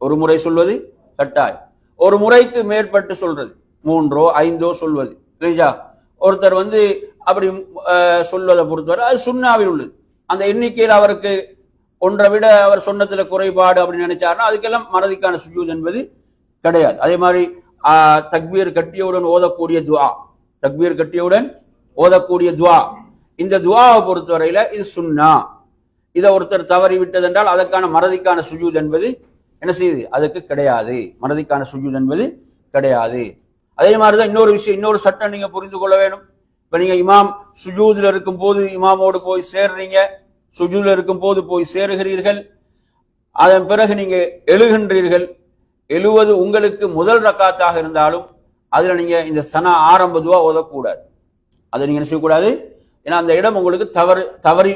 ஒரு முறை சொல்வது கட்டாயம். ஒரு முறைக்கு மேற்பட்டு சொல்றது 3ஓ 5ஓ சொல்வது இல்லையா? ஒருத்தர் அப்படி சொல்வதை பொறுத்தவரை அது சுன்னாவில் உள்ளது. அந்த எண்ணிக்கையில் அவருக்கு ஒன்றை விட அவர் சொன்னதுல குறைபாடு அப்படின்னு நினைச்சாருன்னா அதுக்கெல்லாம் மறதிக்கான சுஜூத் என்பது கிடையாது. அதே மாதிரி தக்பீர் கட்டியவுடன் ஓதக்கூடிய துஆ, தக்பீர் கட்டியவுடன் ஓதக்கூடிய துஆ, இந்த துஆவை பொறுத்தவரையில இது சுன்னா. இதை ஒருத்தர் தவறி விட்டது என்றால் அதற்கான மறதிக்கான சுஜூத் என்பது என்ன செய்யுது? அதுக்கு கிடையாது, மறதிக்கான சுஜூத் என்பது கிடையாது. அதே மாதிரிதான் இன்னொரு விஷயம், இன்னொரு சட்டம் நீங்க புரிந்து கொள்ள வேணும். இப்ப நீங்க இமாம் சுஜூதுல இருக்கும் போது இமாமோடு போய் சேர்றீங்க, சுஜூதுல இருக்கும் போது போய் சேருகிறீர்கள், அதன் பிறகு நீங்க எழுகின்றீர்கள். எழுவது உங்களுக்கு முதல் ரக்காத்தாக இருந்தாலும் அதுல நீங்க இந்த சனா ஆரம்ப துவா ஓதக்கூடாது, அதை நீங்க என்ன செய்யக்கூடாது. ஏன்னா அந்த இடம் உங்களுக்கு தவறி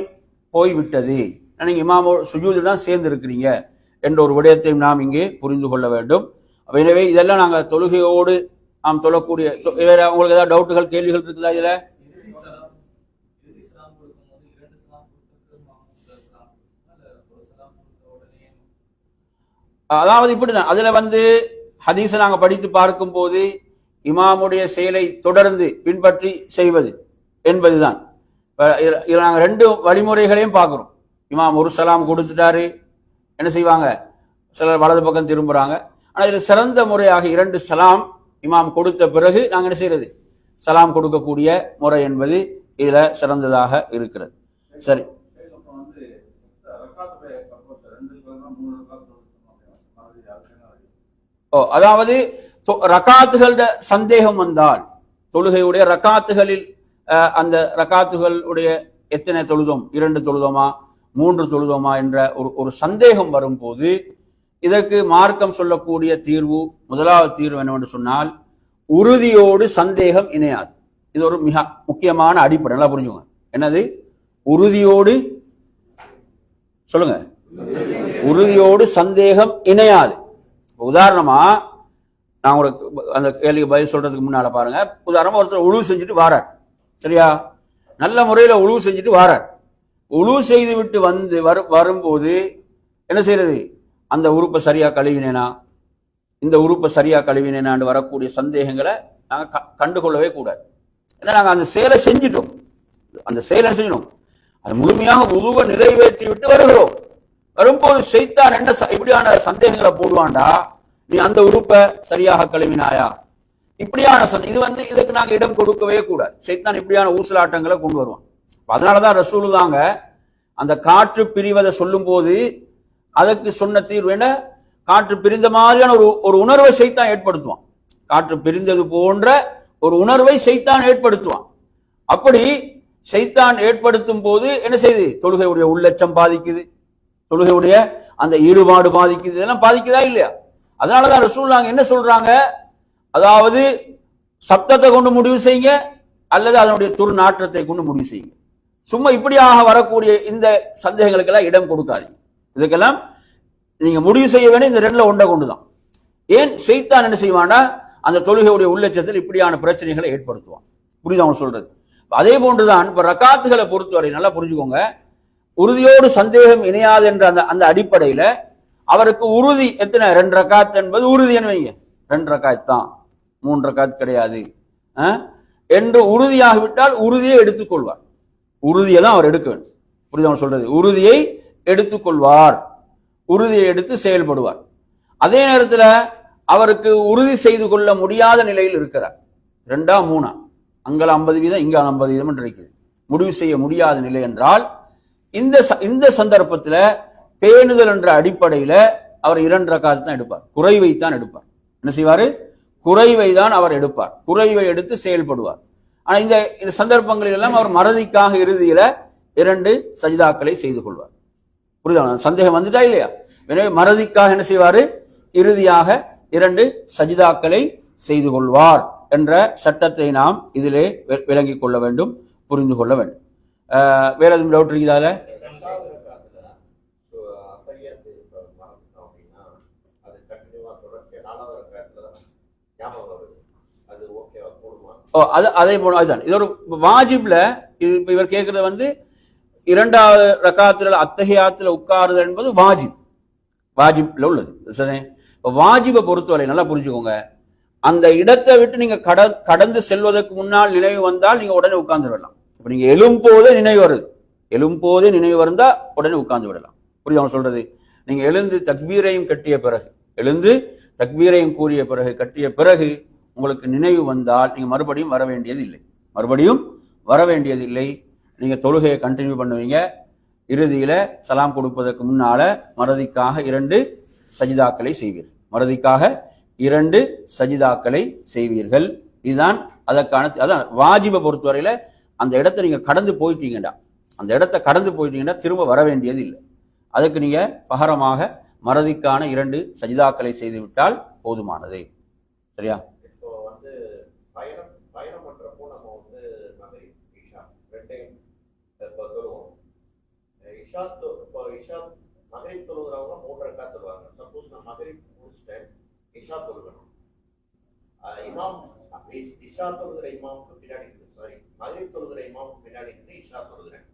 போய் விட்டது, நீங்க இமாமோ சுஜூதில் தான் சேர்ந்து இருக்கிறீங்க என்ற ஒரு விடயத்தையும் நாம் இங்கே புரிந்து கொள்ள வேண்டும். எனவே இதெல்லாம் நாங்கள் தொழுகையோடு நாம் தொழக்கூடிய. வேற உங்களுக்கு ஏதாவது டவுட்டுகள் கேள்விகள் இருக்குதா? இதுல அதாவது இப்படிதான். அதுல ஹதீஸை நாங்க படித்து பார்க்கும் போது இமாமுடைய செயலை தொடர்ந்து பின்பற்றி செய்வது என்பதுதான். இதுல நாங்க 2 வழிமுறைகளையும் பார்க்கிறோம். இமாம் ஒரு சலாம் கொடுத்துட்டாரு, என்ன செய்வாங்க, சிலர் வலது பக்கம் திரும்புறாங்க. ஆனா இதுல சிறந்த முறையாக 2 சலாம் இமாம் கொடுத்த பிறகு நாங்க என்ன செய்யறது, சலாம் கொடுக்கக்கூடிய முறை என்பது இதுல சிறந்ததாக இருக்கிறது. சரி, அதாவது ரக்காத்துகள் சந்தேகம் வந்தால், தொழுகையுடைய ரக்காத்துகளில் அந்த ரக்காத்துகளுடைய எத்தனை தொழுதோம், 2 தொழுதோமா 3 தொழுதோமா என்ற ஒரு சந்தேகம் வரும்போது இதற்கு மார்க்கம் சொல்லக்கூடிய தீர்வு, முதலாவது தீர்வு என்னவென்று சொன்னால், உறுதியோடு சந்தேகம் இணையாது. இது ஒரு மிக முக்கியமான அடிப்படை, நல்லா புரிஞ்சுங்க. என்னது? உறுதியோடு, சொல்லுங்க, உறுதியோடு சந்தேகம் இணையாது. உதாரணமா நான் உங்களுக்கு அந்த கேள்விக்கு பதில் சொல்றதுக்கு முன்னால பாருங்க. உதாரணமா ஒருத்தர் உழு செஞ்சுட்டு வாரார், சரியா? நல்ல முறையில உழு செஞ்சுட்டு வாரார். உழு செய்து விட்டு வரும்போது என்ன செய்யறது, அந்த உறுப்பை சரியா கழுவினேனா, இந்த உறுப்பை சரியா கழுவினேனான்னு வரக்கூடிய சந்தேகங்களை நாங்க கண்டுகொள்ளவே கூடாது. ஏன்னா நாங்க அந்த செயலை செஞ்சிட்டோம், அந்த செயலை செஞ்சோம், அது முழுமையாக உருவ நிறைவேற்றி விட்டு வருகிறோம். வரும்போது சைத்தான் என்ன இப்படியான சந்தேகங்களை போடுவான்டா, நீ அந்த உறுப்பை சரியாக கழுவினாயா, இப்படியான இது இதுக்கு நாங்க இடம் கொடுக்கவே கூடாது. சைத்தான் இப்படியான ஊசலாட்டங்களை கொண்டு வருவான். அதனாலதான் ரசூலுல்லாஹ் அந்த காற்று பிரிவதை சொல்லும் போது அதற்கு சொன்ன தீர்வு என்ன? காற்று பிரிந்த மாதிரியான ஒரு உணர்வை சைத்தான் ஏற்படுத்துவான். காற்று பிரிந்தது போன்ற ஒரு உணர்வை சைத்தான் ஏற்படுத்துவான். அப்படி சைத்தான் ஏற்படுத்தும் போது என்ன செய்யுது? தொழுகையுடைய உள்ளச்சம் பாதிக்குது, தொழுகையுடைய அந்த ஈடுபாடு பாதிக்குது, இதெல்லாம் பாதிக்குதா இல்லையா? அதனாலதான் ரசூலுல்லாஹ் என்ன சொல்றாங்க, அதாவது சப்தத்தை கொண்டு முடிவு செய்யுங்க அல்லது அதனுடைய துர்நாற்றத்தை கொண்டு முடிவு செய்யுங்க. சும்மா இப்படியாக வரக்கூடிய இந்த சந்தேகங்களுக்கெல்லாம் இடம் கொடுக்காதீங்க. இதுக்கெல்லாம் நீங்க முடிவு செய்ய வேண்டிய இந்த ரெண்டுல ஒன்றை கொண்டுதான். ஏன் ஷைத்தான் என்ன செய்வானா, அந்த தொழுகையுடைய உள்ளச்சத்தில் இப்படியான பிரச்சனைகளை ஏற்படுத்துவான். புரியுது அவங்க சொல்றது? அதே போன்றுதான் இப்ப ரக்காத்துகளை பொறுத்தவரை நல்லா புரிஞ்சுக்கோங்க. உறுதியோடு சந்தேகம் இணையாது என்ற அந்த அடிப்படையில அவருக்கு உறுதி எத்தனை? 2 ரக்காத் என்பது உறுதி என்ன வைங்க, 2 ரக்காத் தான், 3 ரக்காத் கிடையாது என்று உறுதியாகிவிட்டால் உறுதியை எடுத்துக்கொள்வார். உறுதியை தான் அவர் எடுக்க வேண்டும். புரியுது அவங்க சொல்றது? உறுதியை எடுத்துக்கொள்வார், உறுதியை எடுத்து செயல்படுவார். அதே நேரத்தில் அவருக்கு உறுதி செய்து கொள்ள முடியாத நிலையில் இருக்கிறார். 2ஆ 3ஆ, அங்கே 50% இங்கே 50% என்று இருக்குது. முடிவு செய்ய முடியாத நிலை என்றால் இந்த சந்தர்ப்பத்தில் பேணுதல் என்ற அடிப்படையில் அவர் 2 ரக்காத் தான் எடுப்பார், குறைவை தான் எடுப்பார். என்ன செய்வாரு? குறைவை தான் அவர் எடுப்பார், குறைவை எடுத்து செயல்படுவார். ஆனா இந்த சந்தர்ப்பங்களில் எல்லாம் அவர் மறதிக்காக இறுதியில 2 சஜிதாக்களை செய்து கொள்வார். புரியுதா? சந்தேகம் வந்துட்டா இல்லையா? எனவே மறதிக்காக என்ன செய்வாரு? இறுதியாக 2 சஜிதாக்களை செய்து கொள்வார் என்ற சட்டத்தை நாம் இதிலே விளங்கிக் கொள்ள வேண்டும், புரிந்து கொள்ள வேண்டும். வேற எதுவும் டவுட் இருக்குதால? அதே போல அதுதான் இது ஒரு வாஜிப்ல. இவர் கேட்கறது 2வது ரக்காத்துல அத்தஹியாத்துல உட்காருதல் என்பது வாஜிப்ல உள்ளது. சரி, வாஜிபை பொறுத்தவரை நல்லா புரிஞ்சுக்கோங்க. அந்த இடத்தை விட்டு நீங்க கடந்து செல்வதற்கு முன்னால் நினைவு வந்தால் நீங்க உடனே உட்கார்ந்து விடலாம். இப்ப நீங்க எழும்போதே நினைவு வருது, எழும்போதே நினைவு வந்தா உடனே உட்கார்ந்து விடலாம். புரியுது அவங்க சொல்றது? நீங்க எழுந்து தக்பீரையும் கட்டிய பிறகு, எழுந்து தக்பீரையும் கூறிய பிறகு, கட்டிய பிறகு உங்களுக்கு நினைவு வந்தால் நீங்க மறுபடியும் வர வேண்டியது இல்லை. நீங்க தொழுகையை கண்டினியூ பண்ணுவீங்க. இறுதியில சலாம் கொடுப்பதற்கு முன்னால மறதிக்காக 2 சஜிதாக்களை செய்வீர்கள், மறதிக்காக 2 சஜிதாக்களை செய்வீர்கள். இதுதான் அதற்கான அதான் வாஜிபை பொறுத்தவரையில. அந்த இடத்தை நீங்க கடந்து போயிட்டீங்கன்னா திரும்ப வர வேண்டியது இல்லை. அதுக்கு நீங்க பகரமாக மறதிக்கான 2 சஜிதாக்களை செய்து விட்டால் போதுமானது. சரியா? மகரிப் தொழுகிறவங்க 3 ரக்காத் தொழுவாங்க. சப்போஸ் நான் மகரிப் முடிச்சிட்டேன், இஷா தொழுகணும். இமாம் இஷா தொழுகிற இமாமுக்கு பின்னாடி மகரிப் தொழுகிற இமாமுக்கு பின்னாடி இருந்து இஷா தொழுகிறேன்.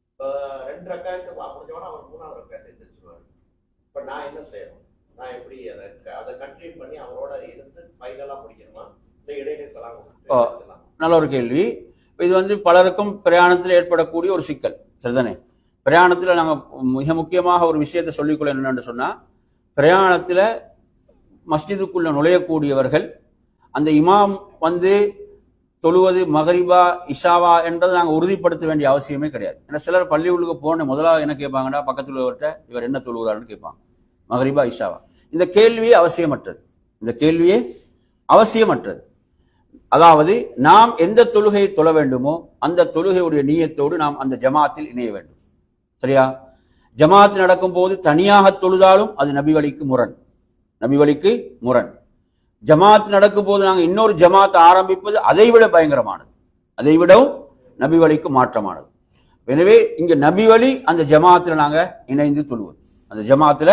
இப்போ 2 ரக்காத்து முடிஞ்சவனா அவர் 3ஆவது ரக்காத்தை எந்திரிச்சிருவாரு. இப்போ நான் என்ன செய்யணும்? நான் எப்படி அதை கண்டினியூ பண்ணி அவரோட இருந்து ஃபைனலாக முடிக்கணுமா, இந்த இடையிலே சலாம்? நல்ல ஒரு கேள்வி. இது பலருக்கும் பிரயாணத்தில் ஏற்படக்கூடிய ஒரு சிக்கல். சரிதானே? பிரயாணத்தில் நாங்கள் மிக முக்கியமாக ஒரு விஷயத்தை சொல்லிக்கொள்ள என்னென்னு சொன்னால், பிரயாணத்தில் மஸ்ஜிதுக்குள்ள நுழையக்கூடியவர்கள் அந்த இமாம் தொழுவது மகரிபா இஷாவா என்றதை நாங்கள் உறுதிப்படுத்த வேண்டிய அவசியமே கிடையாது. ஏன்னா சிலர் பள்ளி உள்ளுக்கு போன முதலாவது என்ன கேட்பாங்கடா, பக்கத்தில் உள்ளவர்கிட்ட இவர் என்ன தொழுகிறாருன்னு கேட்பாங்க, மகரிபா இஷாவா. இந்த கேள்வியே அவசியமற்றது. அதாவது நாம் எந்த தொழுகையை தொழ வேண்டுமோ அந்த தொழுகையுடைய நீயத்தோடு நாம் அந்த ஜமாத்தில் இணைய வேண்டும். சரியா? ஜமாத் நடக்கும் போது தனியாக தொழுதாலும் அது நபி வழிக்கு முரண். ஜமாத் நடக்கும் போது நாங்கள் இன்னொரு ஜமாத் ஆரம்பிப்பது அதைவிட பயங்கரமானது, அதைவிடவும் நபி வழிக்கு மாற்றமானது. எனவே இங்க நபி வழி அந்த ஜமாத்துல நாங்க இணைந்து தொழுவது, அந்த ஜமாத்துல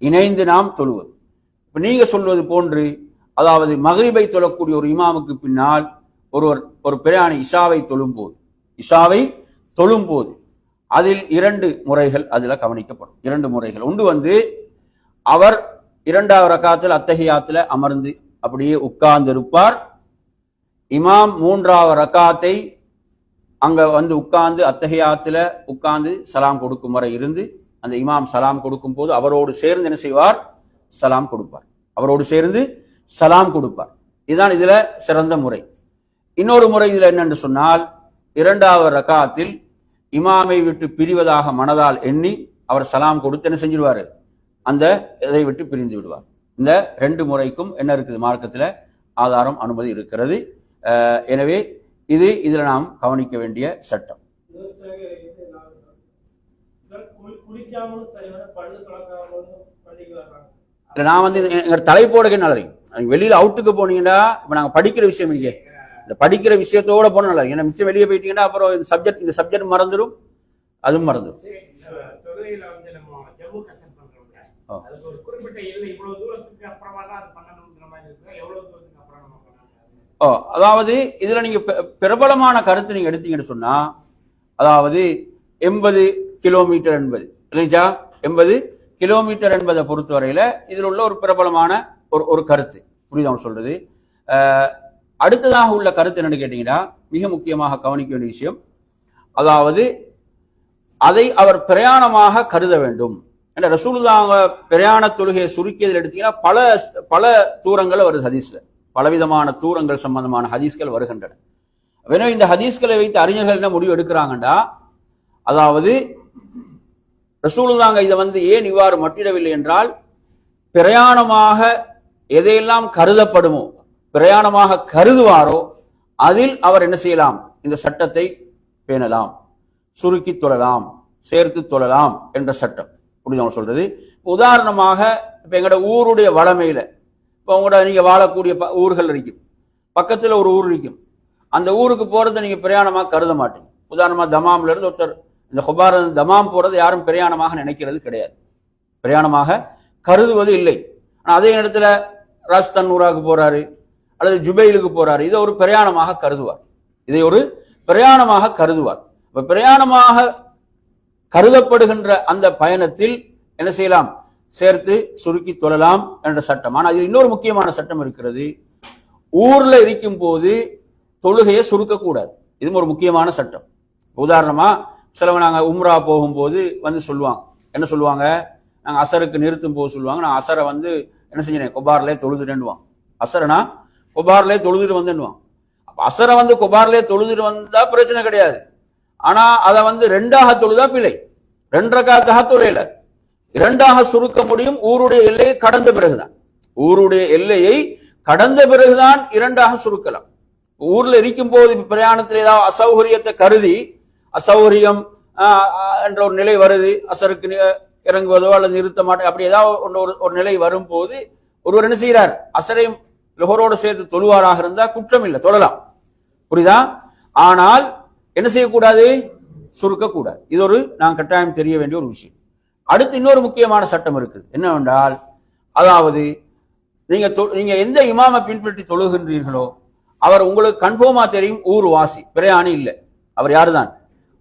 இணைந்து நாம் தொழுவது. இப்ப நீங்க சொல்வது போன்று, அதாவது மகரிபை தொழக்கூடிய ஒரு இமாமுக்கு பின்னால் ஒரு பிரயாணி இஷாவை தொழும் போது அதில் 2 முறைகள் அதுல கவனிக்கப்படும். 2 முறைகள். ஒன்று அவர் 2வது ரக்காத்தில் அத்தஹியாத்துல அமர்ந்து அப்படியே உட்கார்ந்து இருப்பார். இமாம் 3வது ரக்காத்தை அங்க உட்கார்ந்து அத்தஹியாத்துல உட்கார்ந்து சலாம் கொடுக்கும் வரை இருந்து அந்த இமாம் சலாம் கொடுக்கும் போது அவரோடு சேர்ந்து என்ன செய்வார்? சலாம் கொடுப்பார். இதுதான் இதுல சிறந்த முறை. இன்னொரு முறை இதுல என்னென்று சொன்னால், 2வது ரக்காத்தில் இமாமை விட்டு பிரிவதாக மனதால் எண்ணி அவர் சலாம் கொடுத்து என்ன செஞ்சிருவாரு, அந்த இதை விட்டு பிரிந்து விடுவார். இந்த 2 முறைக்கும் என்ன இருக்குது, மார்க்கத்தில் ஆதாரம் அனுமதி இருக்கிறது. எனவே இதுல நாம் கவனிக்க வேண்டிய சட்டம். நான் எங்க தலைப்போட நல்லது. வெளியில அவுட்டுக்கு போனீங்கன்னா இப்ப நாங்க படிக்கிற விஷயம் இல்லையே, இந்த படிக்கிற விஷயத்தோட போன நல்லா. ஏன்னா மிச்சம் வெளியே போயிட்டீங்கன்னா அப்புறம் இந்த சப்ஜெக்ட் மறந்துடும், அதுவும் மறந்துடும். அதாவது இதுல நீங்க பிரபலமான கருத்து நீங்க எடுத்தீங்கன்னு சொன்னா, அதாவது 80 கிலோமீட்டர் என்பது இல்லைங்களா, 80 கிலோமீட்டர் என்பதை பொறுத்தவரையில இதில் உள்ள ஒரு பிரபலமான ஒரு கருத்து புரியுதா சொல்றது. அடுத்ததாக உள்ள கருத்து என்னன்னு கேட்டீங்கன்னா, மிக முக்கியமாக கவனிக்க வேண்டிய விஷயம், அதாவது அதை அவர் பிரயாணமாக கருத வேண்டும். ஏன்னா ரசூலுல்லாஹ் பிரயாண தொழுகையை சுருக்கியதில் எடுத்தீங்கன்னா பல தூரங்கள் வருது ஹதீஸ்ல, பலவிதமான தூரங்கள் சம்பந்தமான ஹதீஸ்கள் வருகின்றன. எனவே இந்த ஹதீஸ்களை வைத்து அறிஞர்கள் என்ன முடிவு எடுக்கிறாங்கண்டா, அதாவது ரசூலுல்லாஹ் இதை ஏன் இவ்வாறு மட்டிடவில்லை என்றால், பிரயாணமாக எதையெல்லாம் கருதப்படுமோ, பிரயாணமாக கருதுவாரோ அதில் அவர் என்ன செய்யலாம், இந்த சட்டத்தை பேணலாம், சுருக்கி தொழலாம், சேர்த்து தொழலாம் என்ற சட்டம் புரியுது சொல்றது. உதாரணமாக இப்ப எங்களோட ஊருடைய வளமையில, இப்ப உங்களோட நீங்க வாழக்கூடிய ஊர்கள் இருக்கும், பக்கத்துல ஒரு ஊர் இருக்கும், அந்த ஊருக்கு போறதை நீங்க பிரயாணமாக கருத மாட்டீங்க. உதாரணமா தமாம்ல இருந்து ஒருத்தர் இந்த ஹுபார் தமாம் போறது யாரும் பிரயாணமாக நினைக்கிறது கிடையாது, பிரயாணமாக கருதுவது இல்லை. ஆனா அதே நேரத்துல ராஜ்தன்னூராக்கு போறாரு அல்லது ஜுபைலுக்கு போறாரு, இதை ஒரு பிரயாணமாக கருதுவார், இதை ஒரு பிரயாணமாக கருதுவார். இப்ப பிரயாணமாக கருதப்படுகின்ற அந்த பயணத்தில் என்ன செய்யலாம், சேர்த்து சுருக்கி தொழலாம் என்ற சட்டம். ஆனா இது இன்னொரு முக்கியமான சட்டம் இருக்கிறது, ஊர்ல இருக்கும் போது தொழுகையை சுருக்கக்கூடாது. இது ஒரு முக்கியமான சட்டம். உதாரணமா சிலவங்க நாங்க உம்ரா போகும்போது சொல்லுவாங்க, என்ன சொல்லுவாங்க, நாங்க அசருக்கு நிறுத்தும் போது சொல்லுவாங்க, நான் அசரை என்ன செஞ்சேன், கொபார்லே தொழுதுடுவான். அசரனா கொபார்லே தொழுதுட்டு வந்துடுவான். அப்ப அசரை கொபார்லே தொழுதுட்டு வந்தா பிரச்சனை கிடையாது. ஆனா அதை 2ஆக தொழுதா பிழை, 2 ரக்காத்தாக தொழையில, 2ஆக சுருக்க முடியும். ஊருடைய எல்லையை கடந்த பிறகுதான், ஊருடைய எல்லையை கடந்த பிறகுதான் 2ஆக சுருக்கலாம். ஊர்ல இருக்கும் போது பிரயாணத்தில் ஏதாவது அசௌகரியத்தை கருதி, அசௌகரியம் என்ற ஒரு நிலை வருது, அசருக்கு இறங்குவதோ அல்லது நிறுத்த மாட்டேன் அப்படி ஏதாவது ஒரு நிலை வரும்போது ஒருவர் என்ன செய்கிறார், அசரையும் லொஹரோடு சேர்த்து தொழுவாராக இருந்தா குற்றம் இல்லை, தொழலாம், புரியுதா. ஆனால் என்ன செய்யக்கூடாது, சுருக்கக்கூடாது. இது ஒரு நான் கட்டாயம் தெரிய வேண்டிய ஒரு விஷயம். அடுத்து இன்னொரு முக்கியமான சட்டம் இருக்குது, என்னவென்றால், அதாவது நீங்க எந்த இமாமை பின்பற்றி தொழுகின்றீர்களோ அவர் உங்களுக்கு கன்ஃபார்மா தெரியும், ஊர்வாசி, பிரயாணி இல்லை, அவர் யாருதான்,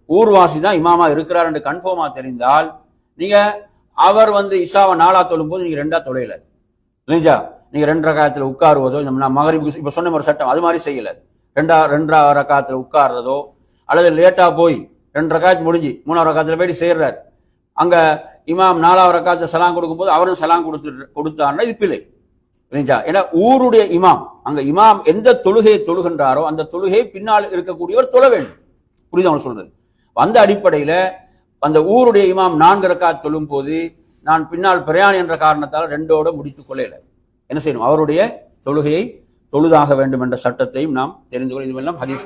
ஊர்வாசி தான் இமாமா இருக்கிறார் என்று கன்ஃபார்மா தெரிந்தால், நீங்க அவர் இஷாவை 4ஆ தொழும் போது நீங்க 2ஆ தொழையில இல்லைங்களா, நீங்க 2 ரக்காத்துல உட்காருவதோ, நான் மகரிப் இப்ப சொன்ன ஒரு சட்டம் அது மாதிரி செய்யல, 2 ரக்காத்துல உட்கார்றதோ அல்லது லேட்டா போய் 2 ரக்காத்து முடிஞ்சு 3ஆவது ரக்காத்துல போய் சேர்றார், அங்க இமாம் 4ஆவது ரக்காத்துல சலாம் கொடுக்கும் போது அவரும் சலாம் கொடுத்தாருன்னா இது பிழை இல்லைங்களா. ஏன்னா ஊருடைய இமாம், அங்க இமாம் எந்த தொழுகையை தொழுகின்றாரோ அந்த தொழுகையை பின்னால் இருக்கக்கூடியவர் தொழ வேண்டும், புரியுது அவங்க சொல்றது. அந்த அடிப்படையில அந்த ஊருடைய இமாம் 4 ரக்காத் தொழும் போது நான் பின்னால் பிரயாணி என்ற காரணத்தால் 2ஓட முடித்துக் கொள்ளல, என்ன செய்யணும், அவருடைய தொழுகையை தொழுதாக வேண்டும் என்ற சட்டத்தையும் நாம் தெரிந்து கொள்ள. இதுவெல்லாம் ஹதீஸ்.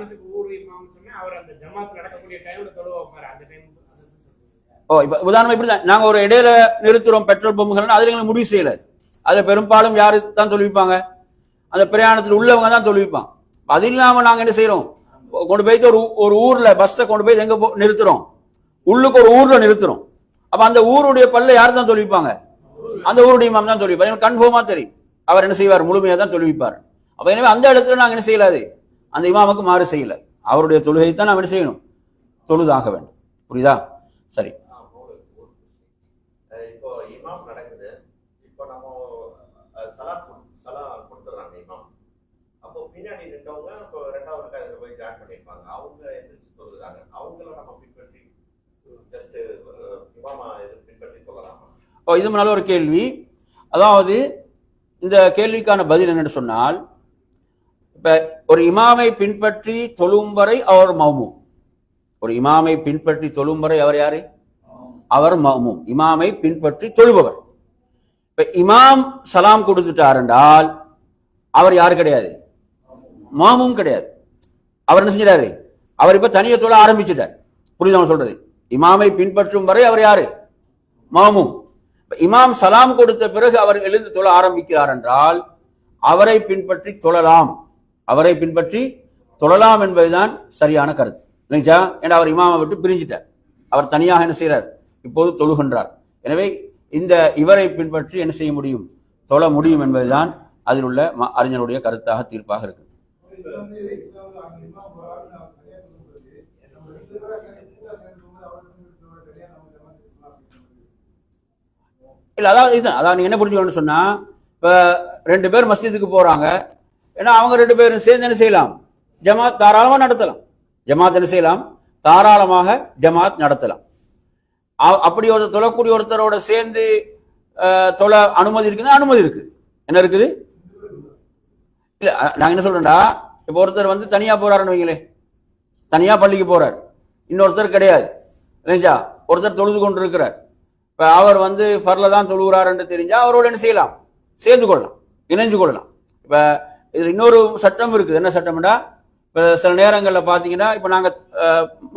இப்ப உதாரணம் இப்படிதான், நாங்க ஒரு இடையில நிறுத்துறோம் பெட்ரோல் பம்புகள், அதுல எங்களுக்கு முடிவு செய்யல, அதுல பெரும்பாலும் யாரு தான் தொழுவிப்பாங்க, அந்த பிரயாணத்தில் உள்ளவங்க தான் தொழுவிப்பாங்க. அது இல்லாம நாங்க என்ன செய்யறோம், கொண்டு போயிட்டு ஒரு ஊர்ல பஸ்ஸை கொண்டு போய் எங்க நிறுத்துறோம், உள்ளுக்கு ஒரு ஊர்ல நிறுத்துறோம். அப்ப அந்த ஊருடைய பல்ல யார் தான் தொழுவிப்பாங்க, அந்த ஊருடைய இமாம் தான் தொழுவிப்பார், எனக்கு கன்ஃபார்மா தெரியும், அவர் என்ன செய்வார், முழுமையா தான் தொழுவிப்பார். அப்ப எனவே அந்த இடத்துல நாங்க என்ன செய்யலாது, அந்த இமாமுக்கு மாறு செய்யல, அவருடைய தொழுகை தான் நாம் என்ன செய்யணும், தொழுதாக வேண்டும், புரியுதா. சரி, இப்போ இமாம் நடக்குது, இப்போ நம்ம சலாம் கொடுத்துறாங்க இமாம், அப்போ பின்னாடி நின்றவங்க இப்போ 2ஆவது ரக்காத்துல போய் ஜாயின் பண்ணிருப்பாங்க, அவங்க எந்திரிச்சு தொழுகிறாங்க, அவங்கள நம்ம பின்பற்றி ஜஸ்ட் இமாமா பின்பற்றி சொல்லலாமா. இது நல்ல ஒரு கேள்வி. அதாவது இந்த கேள்விக்கான பதில் என்னன்னு சொன்னால், இப்ப ஒரு இமாமை பின்பற்றி தொழும் வரை அவர் மௌமூம், ஒரு இமாமை பின்பற்றி தொழும் வரை அவர் யாரு? அவர் மஅமூம், இமாமை பின்பற்றி தொழுபவர். இப்ப இமாம் சலாம் கொடுத்துட்டார் என்றால் அவர் யாரு கிடையாது? மஅமூம் கிடையாது. அவர் என்ன செஞ்சாரு? அவர் இப்ப தனிய தொழ ஆரம்பிச்சுட்டார். புரியுதா சொல்றது? இமாமை பின்பற்றும் வரை அவர் யாரு? மஅமூம். இமாம் சலாம் கொடுத்த பிறகு அவர் எழுந்து தொழ ஆரம்பிக்கிறார் என்றால் அவரை பின்பற்றி தொழலாம், அவரை பின்பற்றி தொழலாம் என்பதுதான் சரியான கருத்து, இல்லைங்களா? ஏன்னா அவர் இமாமை விட்டு பிரிஞ்சிட்டார், அவர் தனியாக என்ன செய்யறார்? இப்போது தொழுகின்றார். எனவே இந்த இவரை பின்பற்றி என்ன செய்ய முடியும்? தொழ முடியும் என்பதுதான் அதில் உள்ள அறிஞருடைய கருத்தாக தீர்ப்பாக இருக்கு. இல்ல, அதாவது நீங்க என்ன புரிஞ்சுக்கணும்னு சொன்னா, இப்ப 2 பேர் மஸ்ஜிதுக்கு போறாங்க, ஏன்னா அவங்க 2 பேரும் சேர்ந்து என்ன செய்யலாம்? ஜமாத் தாராளமா நடத்தலாம். ஜமாத் என்ன செய்யலாம்? தாராளமாக ஜமாத் நடத்தலாம். அப்படி ஒரு தொழக்கூடிய ஒருத்தரோட சேர்ந்து தொழ அனுமதி இருக்குன்னா அனுமதி இருக்கு. என்ன இருக்குது? இல்ல, நாங்க என்ன சொல்றோம்டா, இப்ப ஒருத்தர் வந்து தனியா போறாருன்னு வைங்களே, தனியா பள்ளிக்கு போறார், இன்னொருத்தர் கிடையாது, இல்லைங்களா? ஒருத்தர் தொழுது கொண்டு இருக்கிறார். இப்ப அவர் வந்து ஃபர்ல தான் தொழுகிறார் என்று தெரிஞ்சா அவரோட என்ன செய்யலாம்? சேர்ந்து கொள்ளலாம், இணைஞ்சு கொள்ளலாம். இப்ப இதுல இன்னொரு சட்டம் இருக்குது. என்ன சட்டம்டா, இப்ப சில நேரங்கள்ல பாத்தீங்கன்னா, இப்ப நாங்க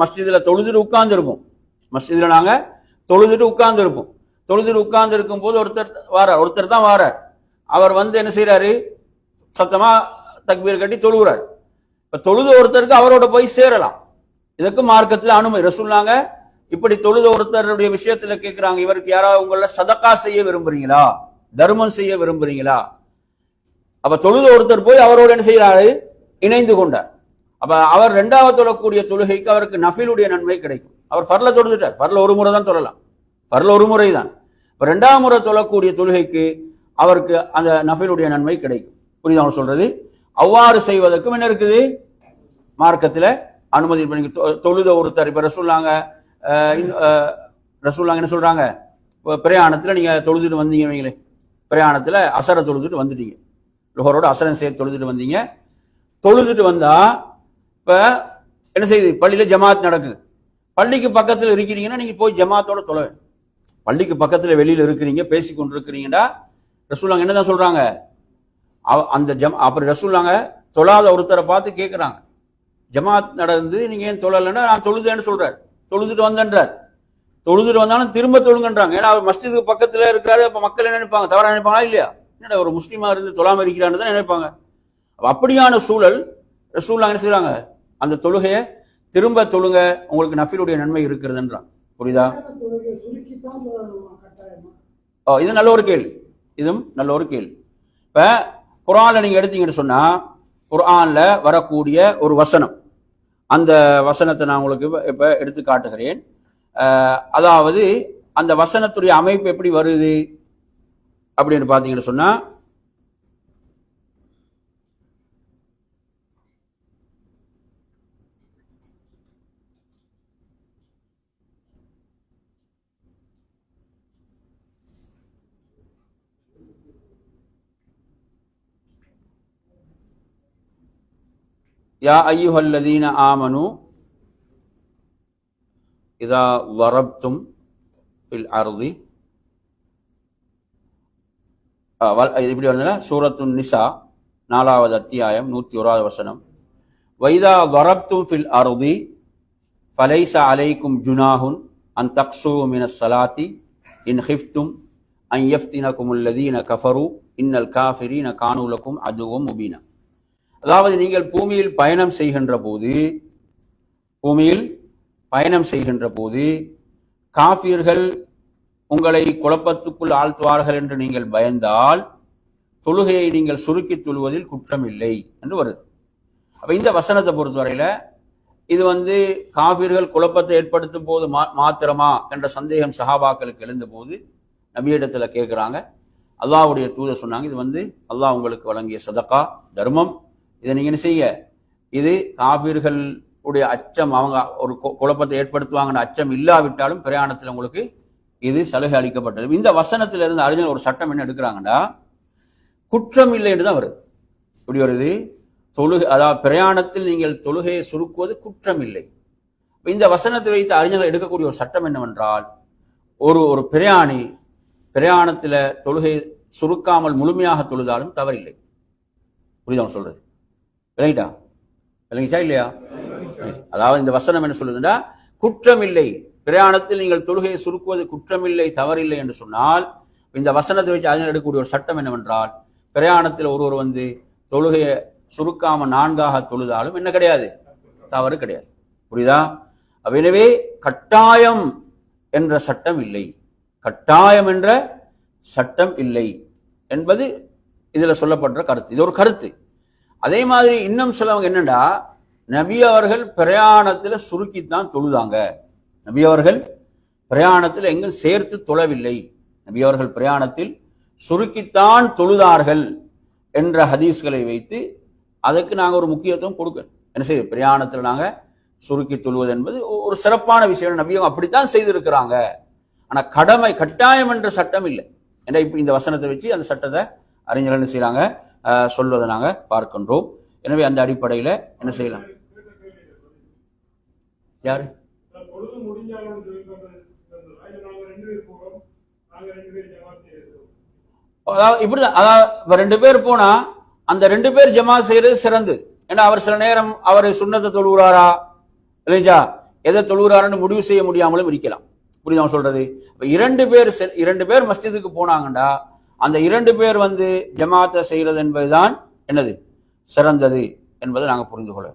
மஸ்ஜிதுல தொழுதுட்டு உட்கார்ந்து இருப்போம், மஸ்ஜிதுல நாங்க தொழுதுட்டு உட்கார்ந்து இருப்போம். தொழுதுட்டு உட்கார்ந்து இருக்கும் போது ஒருத்தர் தான் வாரார். அவர் வந்து என்ன செய்யறாரு? சத்தமா தக்பீர் கட்டி தொழுகிறார். இப்ப தொழுத ஒருத்தருக்கு அவரோட போய் சேரலாம். இதுக்கு மார்க்கத்துல அனுமதி. ரசூலுல்லாஹ் இப்படி தொழுத ஒருத்தருடைய விஷயத்துல கேட்கிறாங்க, இவருக்கு யாராவது உங்கள சதக்கா செய்ய விரும்புறீங்களா, தர்மம் செய்ய விரும்புறீங்களா? அப்ப தொழுத ஒருத்தர் போய் அவரோட என்ன செய்யறாரு? இணைந்து கொண்டார். அப்ப அவர் 2வது தொழக்கூடிய தொழுகைக்கு அவருக்கு நஃபிலுடைய நன்மை கிடைக்கும். அவர் ஃபர்ல தொழுதுட்டார், ஃபர்ல ஒரு முறை தான் தொழலாம், ஃபர்ல ஒரு முறை தான். இப்ப 2வது முறை தொழக்கூடிய தொழுகைக்கு அவருக்கு அந்த நஃபிலுடைய நன்மை கிடைக்கும். புரியுதா அவங்க சொல்றது? அவ்வாறு செய்வதற்கும் என்ன இருக்குது? மார்க்கத்துல அனுமதி. தொழுத ஒருத்தர் இப்ப ரசூலுல்லாஹ் என்ன சொல்றாங்க? பிரயாணத்துல நீங்க தொழுதுட்டு வந்தீங்க வைங்களே, பிரயாணத்துல அசரை தொழுதுட்டு வந்துட்டீங்க, லுஹரோட அசரன் சேர்த்து தொழுதுட்டு வந்தீங்க. தொழுதுட்டு வந்தா இப்ப என்ன செய்யுது? பள்ளியில ஜமாத் நடக்குது. பள்ளிக்கு பக்கத்துல இருக்கிறீங்கன்னா நீங்க போய் ஜமாத்தோட தொழ. பள்ளிக்கு பக்கத்துல வெளியில இருக்கிறீங்க, பேசி கொண்டு இருக்கிறீங்கன்னா ரசூலுல்லாஹ் என்னதான் சொல்றாங்க? அந்த அப்படி ரசூலுல்லாஹ் தொழாத ஒருத்தரை பார்த்து கேட்கிறாங்க, ஜமாத் நடந்து நீங்க ஏன் தொழலைன்னா, நான் தொழுதேன்னு சொல்றாரு, தொழுதுட்டு வந்தன்றார். தொழுதுட்டு வந்தாலும் திரும்ப தொழுங்கன்றாங்க. ஏன்னா அவர் மஸ்ஜிதுக்கு பக்கத்துல இருக்கிறாரு. அப்ப மக்கள் என்ன நினைப்பாங்க? தவறா நினைப்பாங்களா? இல்லையா? என்னடா ஒரு முஸ்லீமா இருந்து தொழாம இருக்கிறான்னு தான் நினைப்பாங்க. அப்படியான சூழல் ரசூலுல்லாஹ் என்ன செய்றாங்க? அந்த தொழுகையை திரும்ப தொழுங்க, உங்களுக்கு நஃபிலுடைய நன்மை இருக்கிறதுன்றான். புரியுதா? இது நல்ல ஒரு கேள்வி, இதுவும் நல்ல ஒரு கேள்வி. இப்ப குர்ஆன்ல நீங்க எடுத்தீங்கன்னு சொன்னா, குர்ஆன்ல வரக்கூடிய ஒரு வசனம், அந்த வசனத்தை நான் உங்களுக்கு இப்ப எடுத்து காட்டுகிறேன். அதாவது அந்த வசனத்துடைய அமைப்பு எப்படி வருது அப்படின்னு பாத்தீங்கன்னு சொன்னா, யா அய்யுஹல்லதீன ஆமனு இதா வரப்தும் ஃபில் அர்தி, இப்படி வருதுன்னா சூரத்துன் நிசா 4வது அத்தியாயம் 101வது வசனம். வைதா வரப்தும் ஃபில் அர்தி ஃபலைஸ அலைக்கும் ஜுனாஹுன் அன் தக்ஸூ மினஸ் ஸலாத்தி இன் ஹிஃப்தும் அன் யஃப்தினகுமுல் லதீன கஃபரு இன்னல் காஃபிரீன கானூ லகும் அதுவும் முபீனா. அதாவது நீங்கள் பூமியில் பயணம் செய்கின்ற போது காஃபிர்கள் உங்களை குழப்பத்துக்குள் ஆழ்த்துவார்கள் என்று நீங்கள் பயந்தால் தொழுகையை நீங்கள் சுருக்கி தொழுவதில் குற்றம் இல்லை என்று வருது. அப்ப இந்த வசனத்தை பொறுத்தவரையில இது வந்து காஃபிர்கள் குழப்பத்தை ஏற்படுத்தும் போது மாத்திரமா என்ற சந்தேகம் சஹாபாக்களுக்கு எழுந்த போது நபியிடத்துல கேட்கிறாங்க. அல்லாஹ்வுடைய தூதர் சொன்னாங்க, இது வந்து அல்லாஹ் உங்களுக்கு வழங்கிய சதகா, தர்மம். இதை நீங்க என்ன செய்ய, இது காபிர்களுடைய அச்சம், அவங்க ஒரு குழப்பத்தை ஏற்படுத்துவாங்கன்னு அச்சம் இல்லாவிட்டாலும் பிரயாணத்தில் உங்களுக்கு இது சலுகை அளிக்கப்பட்டது. இந்த வசனத்தில இருந்து அறிஞர் ஒரு சட்டம் என்ன எடுக்கிறாங்கன்னா, குற்றம் இல்லை என்று தான் வருது. இப்படி வருது, தொழுகை, அதாவது பிரயாணத்தில் நீங்கள் தொழுகையை சுருக்குவது குற்றம் இல்லை. இந்த வசனத்தை வைத்து அறிஞர்கள் எடுக்கக்கூடிய ஒரு சட்டம் என்னவென்றால், ஒரு பிரயாணத்தில் தொழுகை சுருக்காமல் முழுமையாக தொழுதாலும் தவறில்லை. புரியுதா சொல்றது? விளங்கிட்டா? விளங்கிச்சா இல்லையா? அதாவது இந்த வசனம் என்ன சொல்லுதுன்னா, குற்றமில்லை, பிரயாணத்தில் நீங்கள் தொழுகையை சுருக்குவது குற்றமில்லை, தவறில்லை என்று சொன்னால், இந்த வசனத்தை வச்சு அறிஞர் எடுக்கக்கூடிய ஒரு சட்டம் என்னவென்றால், பிரயாணத்தில் ஒருவர் தொழுகையை சுருக்காம 4ஆக தொழுதாலும் என்ன கிடையாது, தவறு கிடையாது. புரியுதா? எனவே கட்டாயம் என்ற சட்டம் இல்லை, கட்டாயம் என்ற சட்டம் இல்லை என்பது இதுல சொல்லப்படுற கருத்து. இது ஒரு கருத்து. அதே மாதிரி இன்னும் சிலவங்க என்னண்டா, நபி அவர்கள் பிரயாணத்துல சுருக்கித்தான் தொழுதாங்க, நபி அவர்கள் பிரயாணத்தில் எங்கும் சேர்த்து தொழவில்லை, நபி அவர்கள் பிரயாணத்தில் சுருக்கித்தான் தொழுதார்கள் என்ற ஹதீஸ்களை வைத்து அதுக்கு நாங்க ஒரு முக்கியத்துவம் கொடுக்கணும். என்ன செய்ய, பிரயாணத்தில் நாங்க சுருக்கி தொழுவது என்பது ஒரு சிறப்பான விஷயம், நபியும் அப்படித்தான் செய்திருக்கிறாங்க. ஆனா கடமை கட்டாயம் என்ற சட்டம் இல்லை. ஏன்னா இப்ப இந்த வசனத்தை வச்சு அந்த சட்டத்தை அறிஞர்கள் என்ன செய்யறாங்க, சொல்வதை நாங்க பார்க்கின்றோம். எனவே அந்த அடிப்படையில என்ன செய்யலாம்? யாரு இப்படிதான், அதாவது 2 பேர் போனா அந்த 2 பேர் ஜமா செய்யறது சிறந்து. ஏன்னா அவர் சில நேரம் அவர் சுன்னத்தை தொழுகிறாரா இல்லையா, எதை தொழுகிறாருன்னு முடிவு செய்ய முடியாமலும் இருக்கலாம். புரியுதா சொல்றது? 2 பேர் மஸ்ஜிதுக்கு போனாங்கண்டா அந்த 2 பேர் ஜமாத்தை செய்யறது என்பதுதான் என்னது சிறந்தது என்பதை நாங்க புரிந்து கொள்ள.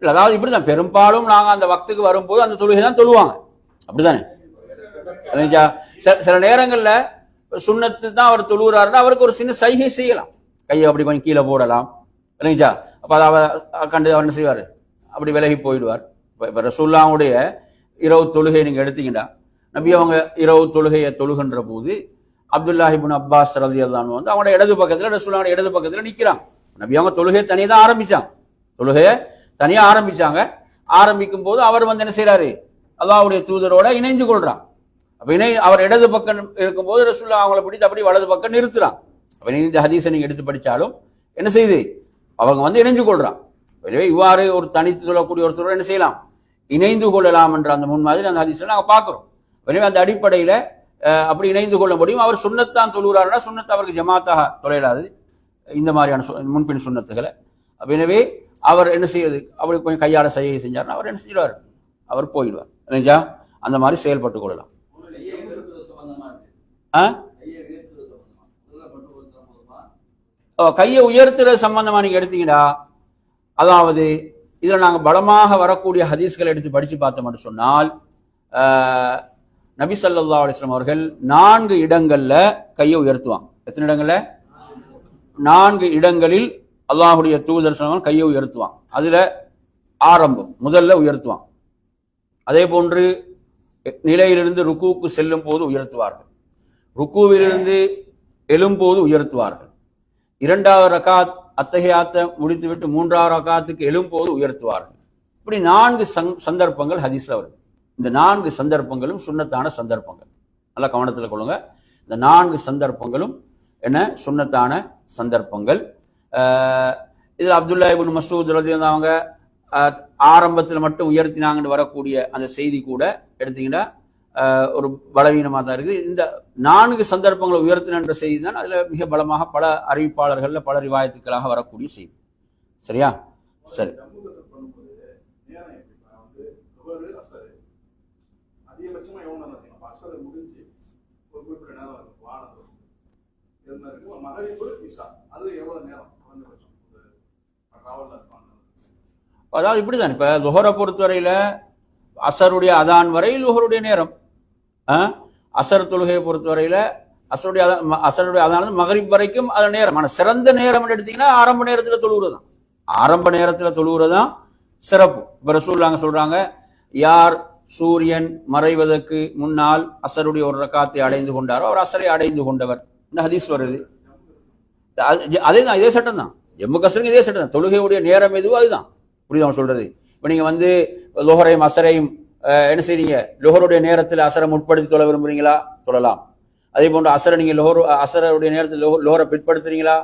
அதாவது இப்படிதான் பெரும்பாலும் நாங்க அந்த வக்துக்கு வரும்போது அந்த தொழுகை தான் தொழுவாங்க, அப்படித்தானே? சில நேரங்கள்ல சுன்னத்து தான் அவர் தொழுகிறாருன்னா அவருக்கு ஒரு சின்ன சைகை செய்யலாம், கையை அப்படி கொஞ்சம் கீழே போடலாம், இல்லைங்களா? அப்ப அதை கண்டு அவர் என்ன செய்வாரு, அப்படி விலகி போயிடுவார். இப்ப ரசூலுல்லாஹ்வுடைய இரவு தொழுகை நீங்க எடுத்தீங்கன்னா, நபி அவங்க இரவு தொழுகையை தொழுகின்ற போது அப்துல்லாஹ் இப்னு அப்பாஸ் ரலியல்லாஹு அன்ஹு அவங்களோட இடது பக்கத்துல, ரசூலுல்லாஹ்வுடைய இடது பக்கத்துல நிக்கிறாங்க. நபி அவங்க தொழுகையை தனியா தான் ஆரம்பிச்சாங்க, தொழுகையை தனியா ஆரம்பிச்சாங்க. ஆரம்பிக்கும் போது அவர் என்ன செய்யறாரு, அல்லாஹ்வுடைய தூதரோட இணைந்து கொள்றாங்க. அப்ப அவர் இடது பக்கம் இருக்கும்போது ரசூலுல்லாஹ் அவங்களை பிடித்து அப்படி வலது பக்கம் நிறுத்துறாங்க. அப்ப இந்த ஹதீஸை நீங்க எடுத்து படிச்சாலும் என்ன செய்யுது, அவங்க இணைந்து கொள்றான். எனவே இவ்வாறு ஒரு தனித்து சொல்லக்கூடிய ஒருத்தரோட என்ன செய்யலாம், இணைந்து கொள்ளலாம் என்ற அந்த முன்மாதிரி அந்த ஹதீஸை நாங்க பார்க்கிறோம். எனவே அந்த அடிப்படையில அப்படி இணைந்து கொள்ள முடியும். அவர் சுன்னத்தான் தொழுகிறாருன்னா சுன்னத் அவருக்கு ஜமாத்தாக தொலைலாது, இந்த மாதிரியான முன்பின் சுன்னத்துகளை. எனவே அவர் என்ன செய்யுது, அப்படி கொஞ்சம் கையாள செய்ய செஞ்சாருன்னா அவர் என்ன செஞ்சிருவார், அவர் போயிடுவார், இல்லைங்களா? அந்த மாதிரி செயல்பட்டு கொள்ளலாம். கையை உயர்த்துறது சம்பந்தமா நீங்க எடுத்தீங்கன்னா, அதாவது இதுல நாங்க பலமாக வரக்கூடிய ஹதீஸ்களை எடுத்து படிச்சு பார்த்தோம்னு சொன்னால், நபி ஸல்லல்லாஹு அலைஹி வஸல்லம் அவர்கள் 4 இடங்கள்ல கையை உயர்த்துவாங்க. எத்தனை இடங்கள்ல? 4 இடங்களில் அல்லாஹ்வுடைய தூதர் ஸல்லல்லாஹு கையை உயர்த்துவாங்க. அதுல ஆரம்பம் முதல்ல உயர்த்துவாங்க. அதே போன்று நிலையிலிருந்து ருக்குவுக்கு செல்லும் போது உயர்த்துவார்கள், ருக்குவிலிருந்து எழும்போது உயர்த்துவார்கள், 2வது ரகாத் அத்தஹியாத்தை முடித்துவிட்டு 3வது ரகாத்துக்கு எழும்போது உயர்த்துவார்கள். இப்படி 4 சந்தர்ப்பங்கள் ஹதீஸ்ல வருது. இந்த 4 சந்தர்ப்பங்களும் சுன்னத்தான சந்தர்ப்பங்கள். நல்லா கவனத்தில் கொள்ளுங்க. இந்த 4 சந்தர்ப்பங்களும் என்ன சுன்னத்தான சந்தர்ப்பங்கள். இதில் அப்துல்லாஹ் இப்னு மஸ்ஊத் ரலியல்லாஹு அவங்க ஆரம்பத்தில் மட்டும் உயர்த்தினாங்கன்னு வரக்கூடிய அந்த செய்தி கூட எடுத்தீங்கன்னா ஒரு பலவீனமாக தான் இருக்குது. இந்த 4 சந்தர்ப்பங்களை உயர்த்தின செய்தி தான் அதுல மிக பலமாக பல அறிவிப்பாளர்கள்ல பல ரிவாயத்துக்களாக வரக்கூடிய செய்தி. சரியா? சரி. அதாவது இப்படிதான், இப்ப லுஹரை பொறுத்தவரையில அசருடைய அதான் வரை லுஹருடைய நேரம், அசர் தொழுகையை பொறுத்தவரையில அசருடைய அதான் மகரிப் வரைக்கும் அது நேரம். ஆனா சிறந்த நேரம் எடுத்தீங்கன்னா ஆரம்ப நேரத்துல தொழுகிறதான், ஆரம்ப நேரத்துல தொழுகிறதான் சிறப்பு. இப்ப ரசூலுல்லாஹ் சொல்றாங்க, யார் சூரியன் மறைவதற்கு முன்னால் அசருடைய ஒரு ரக்காத்தை அடைந்து கொண்டாரோ அவர் அசரை அடைந்து கொண்டவர். இந்த ஹதீஸ் வருது. அதேதான், இதே சட்டம் தான், ஜம்மு கஸ்ருக்கு இதே சட்டம் தான். தொழுகையுடைய நேரம் எதுவோ அதுதான். புரியுதா சொல்றது? இப்ப நீங்க லுஹரையும் அசரையும் என்ன செய்றீங்க, லொஹருடைய நேரத்தில் அசரை முற்படுத்தி தொழ விரும்புறீங்களா, தொழலாம். அதே போன்று அசரை நீங்க அசருடைய நேரத்தில் லோஹரை பிற்படுத்துறீங்களா,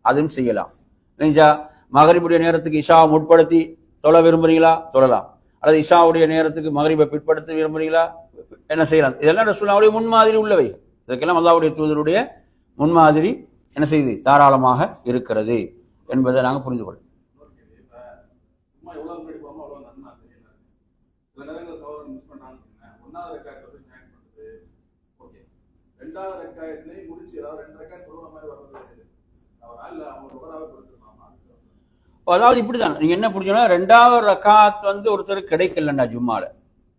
அதுவும் செய்யலாம். இல்லைங்களா? மகரிபுடைய நேரத்துக்கு இஷாவை முற்படுத்தி தொழ விரும்புறீங்களா, தொழலாம். அல்லது இஷாவுடைய நேரத்துக்கு மகரிபை பிற்படுத்த விரும்புறீங்களா, என்ன செய்யலாம். இதெல்லாம் ரசூலுல்லாஹ்வுடைய முன்மாதிரி உள்ளவை. இதற்கெல்லாம் அல்லாஹ்வுடைய தூதருடைய முன்மாதிரி என்ன செய்து தாராளமாக இருக்கிறது என்பதை நாங்கள் புரிந்து கொள்ளும். அதாவது இப்படிதான் நீங்க என்ன புரிஞ்சோன்னா, 2வது ரக்காத் ஒருத்தருக்கு கிடைக்கலண்டா ஜும்மால,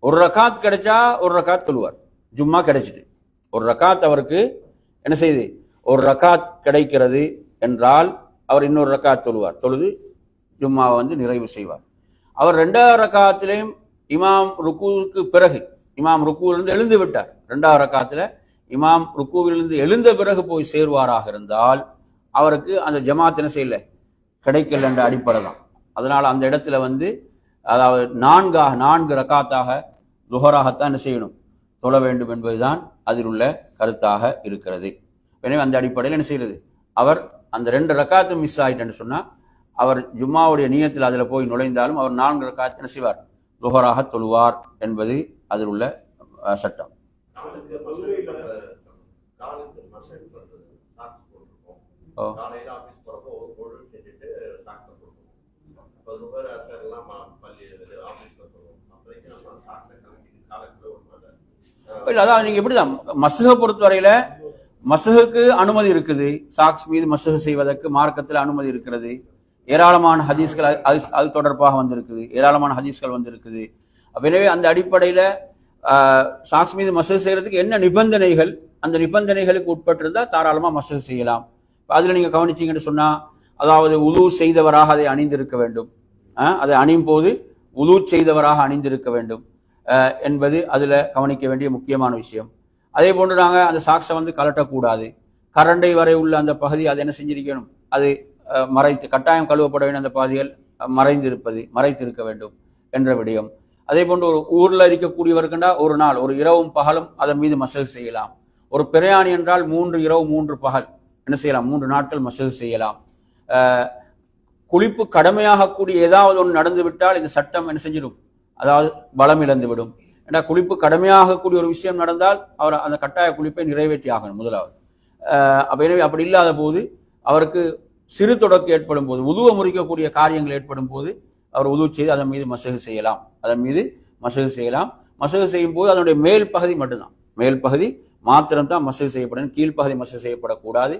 ஒரு ரக்காத் கிடைச்சா ஒரு ரக்காத் தொழுவார். ஜும்மா கிடைச்சிட்டு ஒரு ரக்காத் அவருக்கு என்ன செய்யுது, ஒரு ரக்காத் கிடைக்கிறது என்றால் அவர் இன்னொரு ரக்காத் தொழுவார். தொழுது ஜும்மாவை நிறைவு செய்வார். அவர் 2வது ரக்காத்திலையும் இமாம் ருக்குவுக்கு பிறகு, இமாம் ருக்குவிலிருந்து எழுந்து விட்டார், 2வது ரக்காத்துல இமாம் ருக்குவிலிருந்து எழுந்த பிறகு போய் சேருவாராக இருந்தால் அவருக்கு அந்த ஜமாத் என்ன செய்யல, கிடைக்கல என்ற அடிப்படை தான். அதனால அந்த இடத்துல அதாவது 4 ரக்காத்தாக லுஹராகத்தான் என்ன செய்யணும், தொழ வேண்டும் என்பதுதான் அதில் உள்ள கருத்தாக இருக்கிறது. எனவே அந்த அடிப்படையில் என்ன செய்யறது, அவர் அந்த 2 ரக்காத்து மிஸ் ஆயிட்டேன்னு சொன்னா அவர் ஜும்மாவுடைய நியத்தில் அதில் போய் நுழைந்தாலும் அவர் 4 ரக்காத் என்ன செய்வார், லுஹராக தொழுவார் என்பது அதில் உள்ள சட்டம். அதான் நீங்க எப்படிதான் மஸ்ஹை பொறுத்தவரையில மஸ்ஹுக்கு அனுமதி இருக்குது, சாக்ஸ் மீது மஸ்ஹு செய்வதற்கு மார்க்கத்தில் அனுமதி இருக்கிறது. ஏராளமான ஹதீஸ்கள் அது தொடர்பாக வந்திருக்குது, ஏராளமான ஹதீஸ்கள் வந்திருக்குது. எனவே அந்த அடிப்படையில சாக்ஸ் மீது மஸ்ஹு செய்யறதுக்கு என்ன நிபந்தனைகள், அந்த நிபந்தனைகளுக்கு உட்பட்டிருந்தா தாராளமா மஸ்ஹு செய்யலாம். அதுல நீங்க கவனிச்சீங்கன்னு சொன்னா, அதாவது உது செய்தவராக அதை அணிந்திருக்க வேண்டும், அதை அணியும் போது உது செய்தவராக அணிந்திருக்க வேண்டும் என்பது அதுல கவனிக்க வேண்டிய முக்கியமான விஷயம். அதே போன்று நாங்க அந்த சாக்ஸை கலட்டக்கூடாது. கரண்டை வரை உள்ள அந்த பகுதி அதை என்ன செஞ்சிருக்கணும், அது மறைத்து கட்டாயம் கழுவப்பட வேண்டிய அந்த பகுதிகள் மறைத்திருக்க வேண்டும் என்ற விடயம். அதே போன்று ஒரு ஊர்ல இருக்கக்கூடியவர்கண்டா ஒரு நாள் ஒரு இரவும் பகலும் அதன் மீது மஸ்ஹு செய்யலாம். ஒரு பிரயாணி என்றால் 3 இரவு 3 பகல் என்ன செய்யலாம், 3 நாட்கள் மஸ்ஹு செய்யலாம். குளிப்பு கடமையாகக்கூடிய ஏதாவது ஒன்று நடந்து விட்டால் இந்த சட்டம் என்ன செஞ்சிடும், அதாவது பலம் இழந்து விடும். ஏன்னா குளிப்பு கடமையாகக்கூடிய ஒரு விஷயம் நடந்தால் அவர் அந்த கட்டாய குளிப்பை நிறைவேற்றி ஆகணும் முதலாவது. எனவே அப்படி இல்லாத போது அவருக்கு சிறு தொடக்கு ஏற்படும் போது, உதுவை முறிக்கக்கூடிய காரியங்கள் ஏற்படும் போது அவர் உது செய்து அதன் மீது மஸ்ஹு செய்யலாம். மஸ்ஹு செய்யும் போது அதனுடைய மேல் பகுதி மட்டும்தான், மேல் பகுதி மாத்திரம்தான் மஸ்ஹு செய்யப்படும், கீழ்ப்பகுதி மஸ்ஹு செய்யப்படக்கூடாது.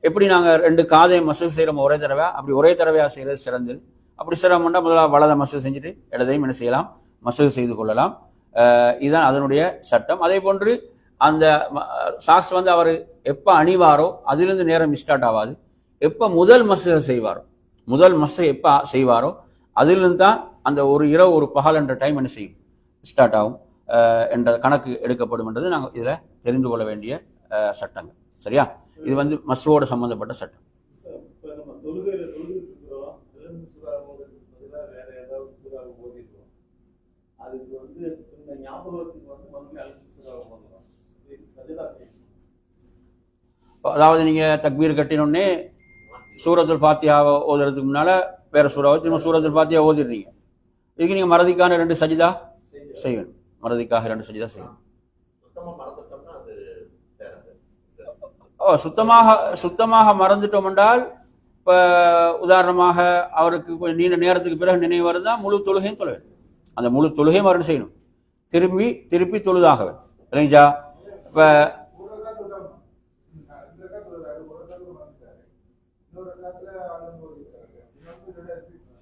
எப்படி நாங்க 2 காதையும் மஸ்ஹு செய்யறோம் ஒரே தடவை, அப்படி ஒரே தடவையா செய்யறது சிறந்தது. அப்படி சிரமம்னா முதலாக வலதை மஸ்ஹு செஞ்சுட்டு இடதையும் என்ன செய்யலாம், மஸ்ஹு செய்து கொள்ளலாம். இதுதான் அதனுடைய சட்டம். அதே போன்று அந்த சாக்ஸ் அவர் எப்ப அணிவாரோ அதிலிருந்து நேரம் ஸ்டார்ட் ஆகாது. எப்ப முதல் மஸ்ஹு செய்வாரோ, முதல் மஸ்ஹு எப்ப செய்வாரோ அதிலிருந்து தான் அந்த ஒரு இரவு ஒரு பகல் என்ற டைம் என்ன செய்யும், ஸ்டார்ட் ஆகும் என்ற கணக்கு எடுக்கப்படும் என்றது நாங்கள் இதுல தெரிந்து கொள்ள வேண்டிய சட்டங்கள். சரியா? இது மஸ்ஹோட சம்பந்தப்பட்ட சட்டம். அதாவது நீங்க தக்பீர் கட்டினோடனே சூரத்துல் ஃபாத்திஹாவை ஓதுறதுக்கு முன்னால வேற சூறாவை திரும்ப சூரத்துல் ஃபாத்திஹா ஓதிடுறீங்க. இதுக்கு நீங்க மறதிக்கான 2 சஜிதா செய்யணும், மறதிக்காக 2 சஜிதா செய்யணும். சுத்தமாக மறந்துட்டோம் என்றால், இப்ப உதாரணமாக அவருக்கு கொஞ்சம் நீண்ட நேரத்துக்கு பிறகு நினைவு வருதா, முழு தொழுகையும் தொழ வேண்டும். அந்த முழு தொழுகையும் மரணம் செய்யணும், திருப்பி தொழுதாக வேண்டும். இல்லைங்களா?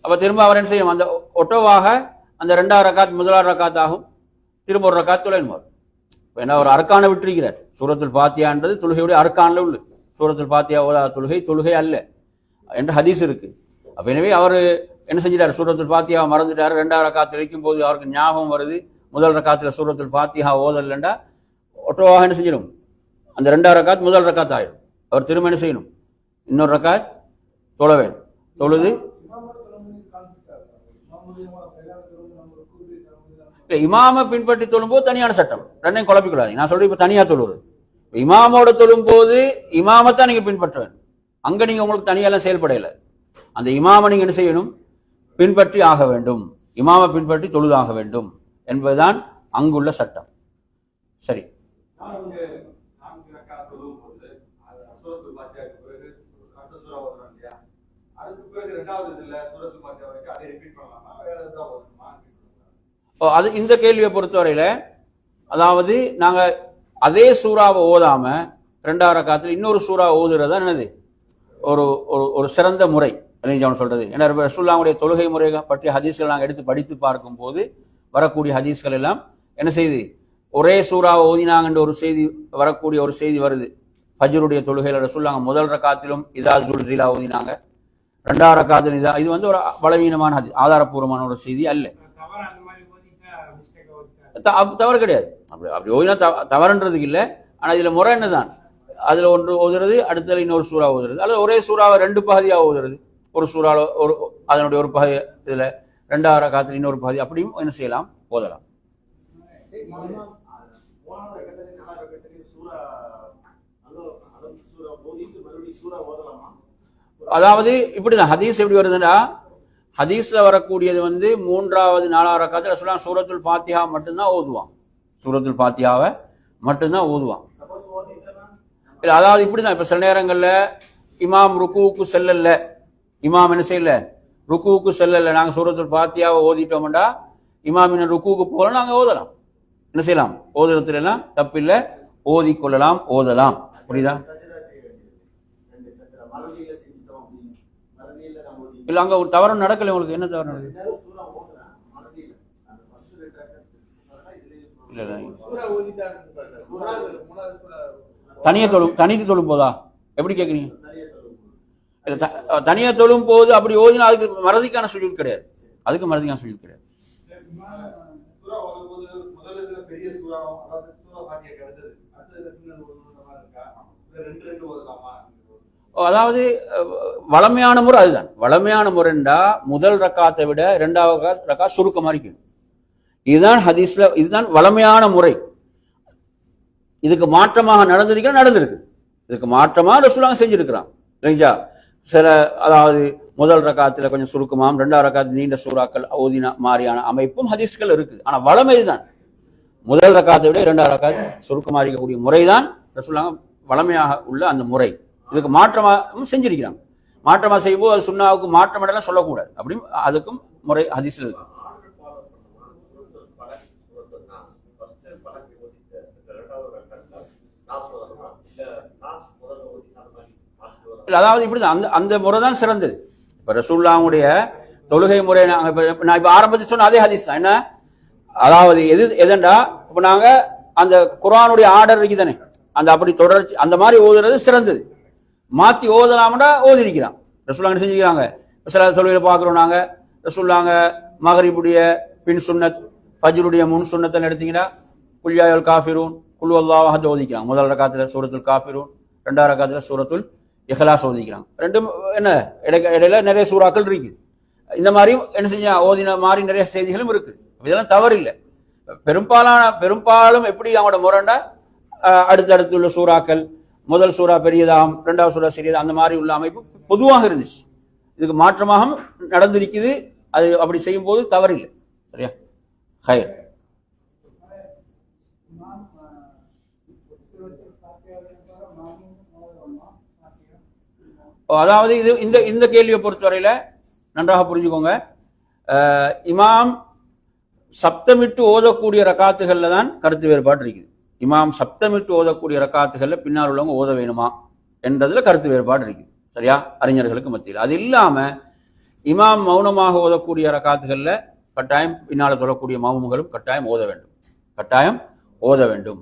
அப்ப திரும்ப அவர் என்ன செய்யும், அந்த ஒட்டோவாக அந்த 2வது ரக்காத் முதலாவது ரக்காத் ஆகும், திரும்ப ஒரு ரக்காத் தொலைன்னு வரும். ஏன்னா ஒரு அர்க்கானை விட்டிருக்கிறார். சூரத்துல் ஃபாத்திஹான்றது தொழுகையுடைய அர்க்கான்ல உள்ள, சூரத்துல் ஃபாத்திஹா ஓதாத தொழுகை அல்ல என்ற ஹதீஸ் இருக்கு. அப்ப எனவே அவர் என்ன செஞ்சிட்டார், சூரத்துல் ஃபாத்திஹா மறந்துட்டார். 2வது ரக்காத் வைக்கும் போது அவருக்கு ஞாபகம் வருது, முதல் ரக்காத்துல சூரத்துல் ஃபாத்திஹா ஓதல்லண்டா ஒட்டோவாக என்ன செஞ்சிடும், அந்த 2வது ரக்காத் முதல் ரக்காத் ஆயிடும். அவர் திரும்ப என்ன செய்யணும், இன்னொரு ரக்காத் தொழ வேண்டும். தொழுது இல்லை, இமாமை பின்பற்றி தொழும்போது தனியான சட்டம், ரெண்டையும் குழப்பிக்கூடாது. நான் சொல்றேன் இப்ப தனியா தொழுவது, இமாமோட தொழும் போது இமாமத்தான் நீங்க பின்பற்ற வேண்டும். அங்க நீங்க உங்களுக்கு தனியெல்லாம் செயல்படையில, அந்த இமாமை நீங்க என்ன செய்யணும், பின்பற்றி ஆக வேண்டும், இமாமை பின்பற்றி தொழுதாக வேண்டும் என்பதுதான் அங்குள்ள சட்டம். சரி, அது இந்த கேள்வியை பொறுத்தவரையில, அதாவது நாங்க அதே சூறாவை ஓதாம 2வது ரக்காத்துல இன்னொரு சூறா ஓதுறதா என்னது ஒரு ஒரு சிறந்த முறை சொல்றது. ஏன்னா ரசூலுல்லாஹ்வுடைய தொழுகை முறை பற்றிய ஹதீஸ்கள் நாங்கள் எடுத்து படித்து பார்க்கும் போது வரக்கூடிய ஹதீஸ்கள் எல்லாம் என்ன செய்யுது, ஒரே சூறாவை ஓதினாங்கன்ற ஒரு செய்தி வரக்கூடிய ஒரு செய்தி வருது. ஃபஜ்ருடைய தொழுகையில ரசூலுல்லாஹ் முதல் ரக்காத்திலும் இதா ஜுல்சிலா ஓதினாங்க, 2வது ரக்காத்திலும் இதா. இது வந்து ஒரு பலவீனமான ஹதீஸ், ஆதாரப்பூர்வமான ஒரு செய்தி அல்ல, தவறு கிடையாது. அப்படி அப்படி ஓதினா தவறுன்றதுக்கு இல்லை. ஆனா இதுல முறை என்னதான், அதுல ஒன்று ஓதுறது, அடுத்தது இன்னொரு சூறா ஓதுறது, அல்லது ஒரே சூறாவை 2 பகுதியா ஓதுறது. ஒரு சூறால ஒரு அதனுடைய ஒரு பகுதி, இதுல 2வது ரக்காத்துல இன்னொரு பகுதி, அப்படியும் என்ன செய்யலாம், ஓதலாம். அதாவது இப்படிதான் ஹதீஸ் எப்படி வருதுன்னா, ஹதீஸ்ல வரக்கூடியது வந்து 3வது 4வது ரக்காத்துல ரசூலுல்லாஹ் சூரத்துல் ஃபாத்திஹா மட்டும்தான் ஓதுவான், சூரத்துல் ஃபாத்திஹாவை மட்டும்தான் ஓதுவான். இல்ல, அதாவது இப்படிதான். இப்ப சில நேரங்கள்ல இமாம் ருக்குவுக்கு செல்லல, இமாம் என்ன செய்யல, ருக்குவுக்கு செல்லல, நாங்க சூரத்துல் ஃபாத்திஹாவை ஓதிட்டோம்டா இமாம் இன்னும் ருக்குவுக்கு போல நாங்க ஓதலாம், என்ன செய்யலாம், ஓதுறதுல எல்லாம் தப்பில்லை, ஓதி கொள்ளலாம், ஓதலாம். புரியுதா? இல்ல, அங்க ஒரு தவறு நடக்கல. உங்களுக்கு என்ன தவறு நடக்குது? தனித்து தொழும் போதா எப்படி கேக்குறீங்க? தனியா தொழும் போது அப்படி ஓதினா அதுக்கு மறதிக்கான சுஜூத் கிடையாது, அதுக்கு மறதிக்கான சுஜூத் கிடையாது. அதாவது வளமையான முறை அதுதான். வளமையான முறைண்டா முதல் ரக்காத்தை விட 2வது ரக்கா சுருக்கமா இருக்கும். இதுதான் ஹதீஸ்ல, இதுதான் வளமையான முறை. இதுக்கு மாற்றமாக நடந்திருக்கு, இதுக்கு மாற்றமாக ரசூலுல்லாஹ் செஞ்சிருக்கிறான். சரிங்களா? சில, அதாவது முதல் ரக்காத்துல கொஞ்சம் சுருக்கமாம், 2வது ரக்காத்து நீண்ட சூறாக்கள் ஓதின மாதிரியான அமைப்பும் ஹதீஸ்கள் இருக்குது. ஆனா வளமை இதுதான், முதல் ரக்காத்தை விட 2வது ரக்காத்து சுருக்கமா இருக்கக்கூடிய முறைதான் ரசூலுல்லாஹ் வளமையாக உள்ள அந்த முறை. இதுக்கு மாற்றமாக செஞ்சிருக்கிறாங்க. மாற்றமா செய்யும்போது அது சுன்னாவுக்கு மாற்றமெல்லாம் சொல்லக்கூடாது, அப்படி அதுக்கும் முறை ஹதீஸ்ல இருக்கு. இல்ல, அதாவது இப்படிதான், அந்த முறை தான் சிறந்தது. இப்ப ரசூலுல்லாஹ்வுடைய தொழுகை முறை நான் இப்ப ஆரம்பத்தில் சொன்ன அதே ஹதீஸ் தான். என்ன, அதாவது எதுண்டா, இப்ப நாங்க அந்த குர்ஆனுடைய ஆர்டர் இருக்குதானே, அந்த அப்படி தொடர்ச்சி அந்த மாதிரி ஓதுறது சிறந்தது. மாத்தி ஓதலாம்டா ஓதி இருக்கிறான். ரசூலுல்லாஹ் செஞ்சுக்கிறாங்க. சில தொழுகையில பாக்குறோம் நாங்க, ரசூலுல்லாஹ் மகரிபுடைய பின் சுன்னத், ஃபஜ்ருடைய முன் சுன்னத்தை எடுத்தீங்கன்னா குல் யா அய்யுல் காஃபிரூன், குல் வல்லாஹு அஹத் ஓதிக்கிறாங்க. முதல் ரக்காத்துல சூரத்துல் காஃபிரூன், 2வது ரக்காத்துல சூரத்துல் இஹ்லாஸ் ஓதிக்கிறாங்க. ரெண்டும் என்ன இடையில நிறைய சூறாக்கள் இருக்கு. இந்த மாதிரியும் என்ன செஞ்ச ஓதின மாதிரி நிறைய செய்திகளும் இருக்கு. இதெல்லாம் தவறு இல்லை. பெரும்பாலும் எப்படி அவங்களோட முரண்டா அடுத்தடுத்து உள்ள சூறாக்கள், முதல் சூறா பெரியதாகும், 2வது சூறா சிறியதா, அந்த மாதிரி உள்ள அமைப்பு பொதுவாக இருந்துச்சு. இதுக்கு மாற்றமாக நடந்திருக்குது. அது அப்படி செய்யும் போது தவறில்லை. சரியா? ஹைர். அதாவது இது இந்த கேள்வியை பொறுத்தவரையில நன்றாக புரிஞ்சுக்கோங்க. இமாம் சப்தமிட்டு ஓதக்கூடிய ரக்காத்துகள்ல தான் கருத்து வேறுபாடு இருக்குது. இமாம் சப்தமிட்டு ஓதக்கூடிய ரக்காத்துகள்ல பின்னால் உள்ளவங்க ஓத வேணுமா என்றதுல கருத்து வேறுபாடு இருக்குது. சரியா? அறிஞர்களுக்கு மத்தியில். அது இல்லாம இமாம் மௌனமாக ஓதக்கூடிய ரக்காத்துகள்ல கட்டாயம் பின்னால சொல்லக்கூடிய மாமும்களும் கட்டாயம் ஓத வேண்டும்.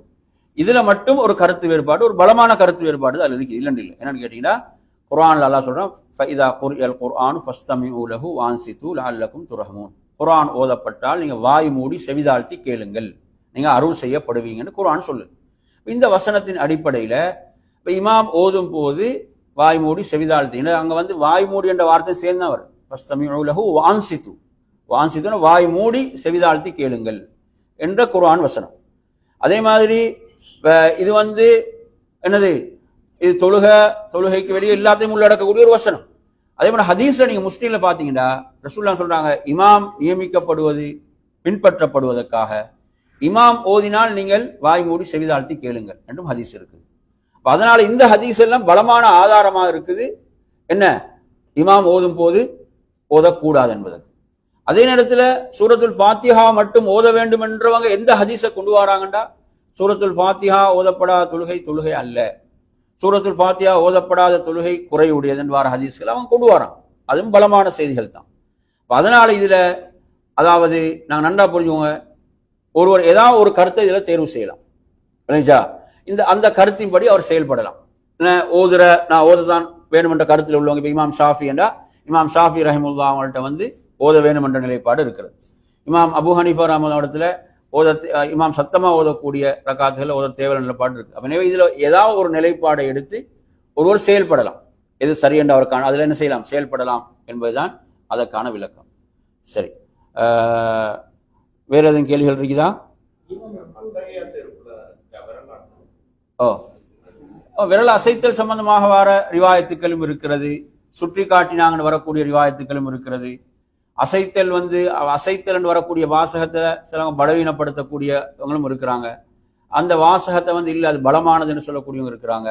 இதுல மட்டும் ஒரு கருத்து வேறுபாடு, ஒரு பலமான கருத்து வேறுபாடு அதுல இருக்குது. இல்லைன்னு இல்லை. என்னன்னு கேட்டீங்கன்னா, குர்ஆன்ல அல்லாஹ் சொல்றான், ஃபஇதா குர்இல் குர்ஆனு ஃபஸ்தமிஉ லஹு வஅன்சிது லஅல்லகும் துர்ஹமூன். குர்ஆன் ஓதப்பட்டால் நீங்க வாய் மூடி செவிதாழ்த்தி கேளுங்கள், நீங்க அருள் செய்யப்படுவீங்கன்னு குர்ஆன் சொல்லு. இந்த வசனத்தின் அடிப்படையில இப்ப இமாம் ஓதும் போது வாய் மூடி செவிதாழ்த்தி, அங்க வந்து வாய் மூடி என்ற வார்த்தை சேர்ந்தா வரும். ஃபஸ்தமிஉ லஹு வஅன்சிது, வாய் மூடி செவிதாழ்த்தி கேளுங்கள். என்ற குர்ஆன் வசனம். அதே மாதிரி இது என்னது, இது தொழுகைக்கு வெளியே எல்லாத்தையும் உள்ளடக்கக்கூடிய ஒரு வசனம். அதே மாதிரி ஹதீஸ்ல நீங்க முஸ்லீம்ல பாத்தீங்கன்னா ரசூலுல்லாஹ் சொல்றாங்க, இமாம் நியமிக்கப்படுவது பின்பற்றப்படுவதற்காக, இமாம் ஓதினால் நீங்கள் வாய் மூடி செவிதாழ்த்தி கேளுங்கள் என்றும் ஹதீஸ் இருக்குது. அதனால இந்த ஹதீஸ் எல்லாம் பலமான ஆதாரமாக இருக்குது என்ன, இமாம் ஓதும் போது ஓதக்கூடாது என்பது. அதே நேரத்தில் சூரத்துல் ஃபாத்திஹா மட்டும் ஓத வேண்டும் என்றவங்க எந்த ஹதீஸை கொண்டு வராங்கண்டா, சூரத்துல் ஃபாத்திஹா ஓதப்படாத தொழுகை அல்ல, சூரத்துல் ஃபாத்திஹா ஓதப்படாத தொழுகை குறையுடையது என்பார் ஹதீஸ்கள் அவங்க கொண்டு வராங்க. அதுவும் பலமான செய்திகள் தான். அதனால இதுல அதாவது நாங்கள் நன்றா புரிஞ்சுக்கோங்க, ஒருவர் ஏதாவது ஒரு கருத்தை இதுல தேர்வு செய்யலாம். அந்த கருத்தின்படி அவர் செயல்படலாம். நான் ஓததான் வேணும் என்ற கருத்தில் உள்ளவங்க, இப்போ இமாம் ஷாஃபி என்றா இமாம் ஷாஃபி ரஹிமுல்லா அவங்கள்ட்ட ஓத வேணும் என்ற நிலைப்பாடு இருக்கிறது. இமாம் அபு ஹனீஃபா ரஹ்மத்துல்லாஹி இமாம் சத்தமா ஓதக்கூடிய ரக்காத்துகள் ஓத தேவை நிலைப்பாடு இருக்கு. எனவே இதுல ஏதாவது ஒரு நிலைப்பாடை எடுத்து ஒருவர் செயல்படலாம். எது சரி என்று அவருக்கான அதுல என்ன செய்யலாம், செயல்படலாம் என்பதுதான் அதற்கான விளக்கம். சரி, வேற எதுவும் கேள்விகள் இருக்குதா? விரல் அசைத்தல் சம்பந்தமாக வர ரிவாயத்துக்களும் இருக்கிறது, சுற்றி காட்டினாங்கன்னு வரக்கூடிய ரிவாயத்துக்களும் இருக்கிறது. அசைத்தல் அசைத்தல் என்று வரக்கூடிய வாசகத்தை சிலவங்க பலவீனப்படுத்தக்கூடியவங்களும் இருக்கிறாங்க. அந்த வாசகத்தை இல்லை அது பலமானதுன்னு சொல்லக்கூடியவங்க இருக்கிறாங்க.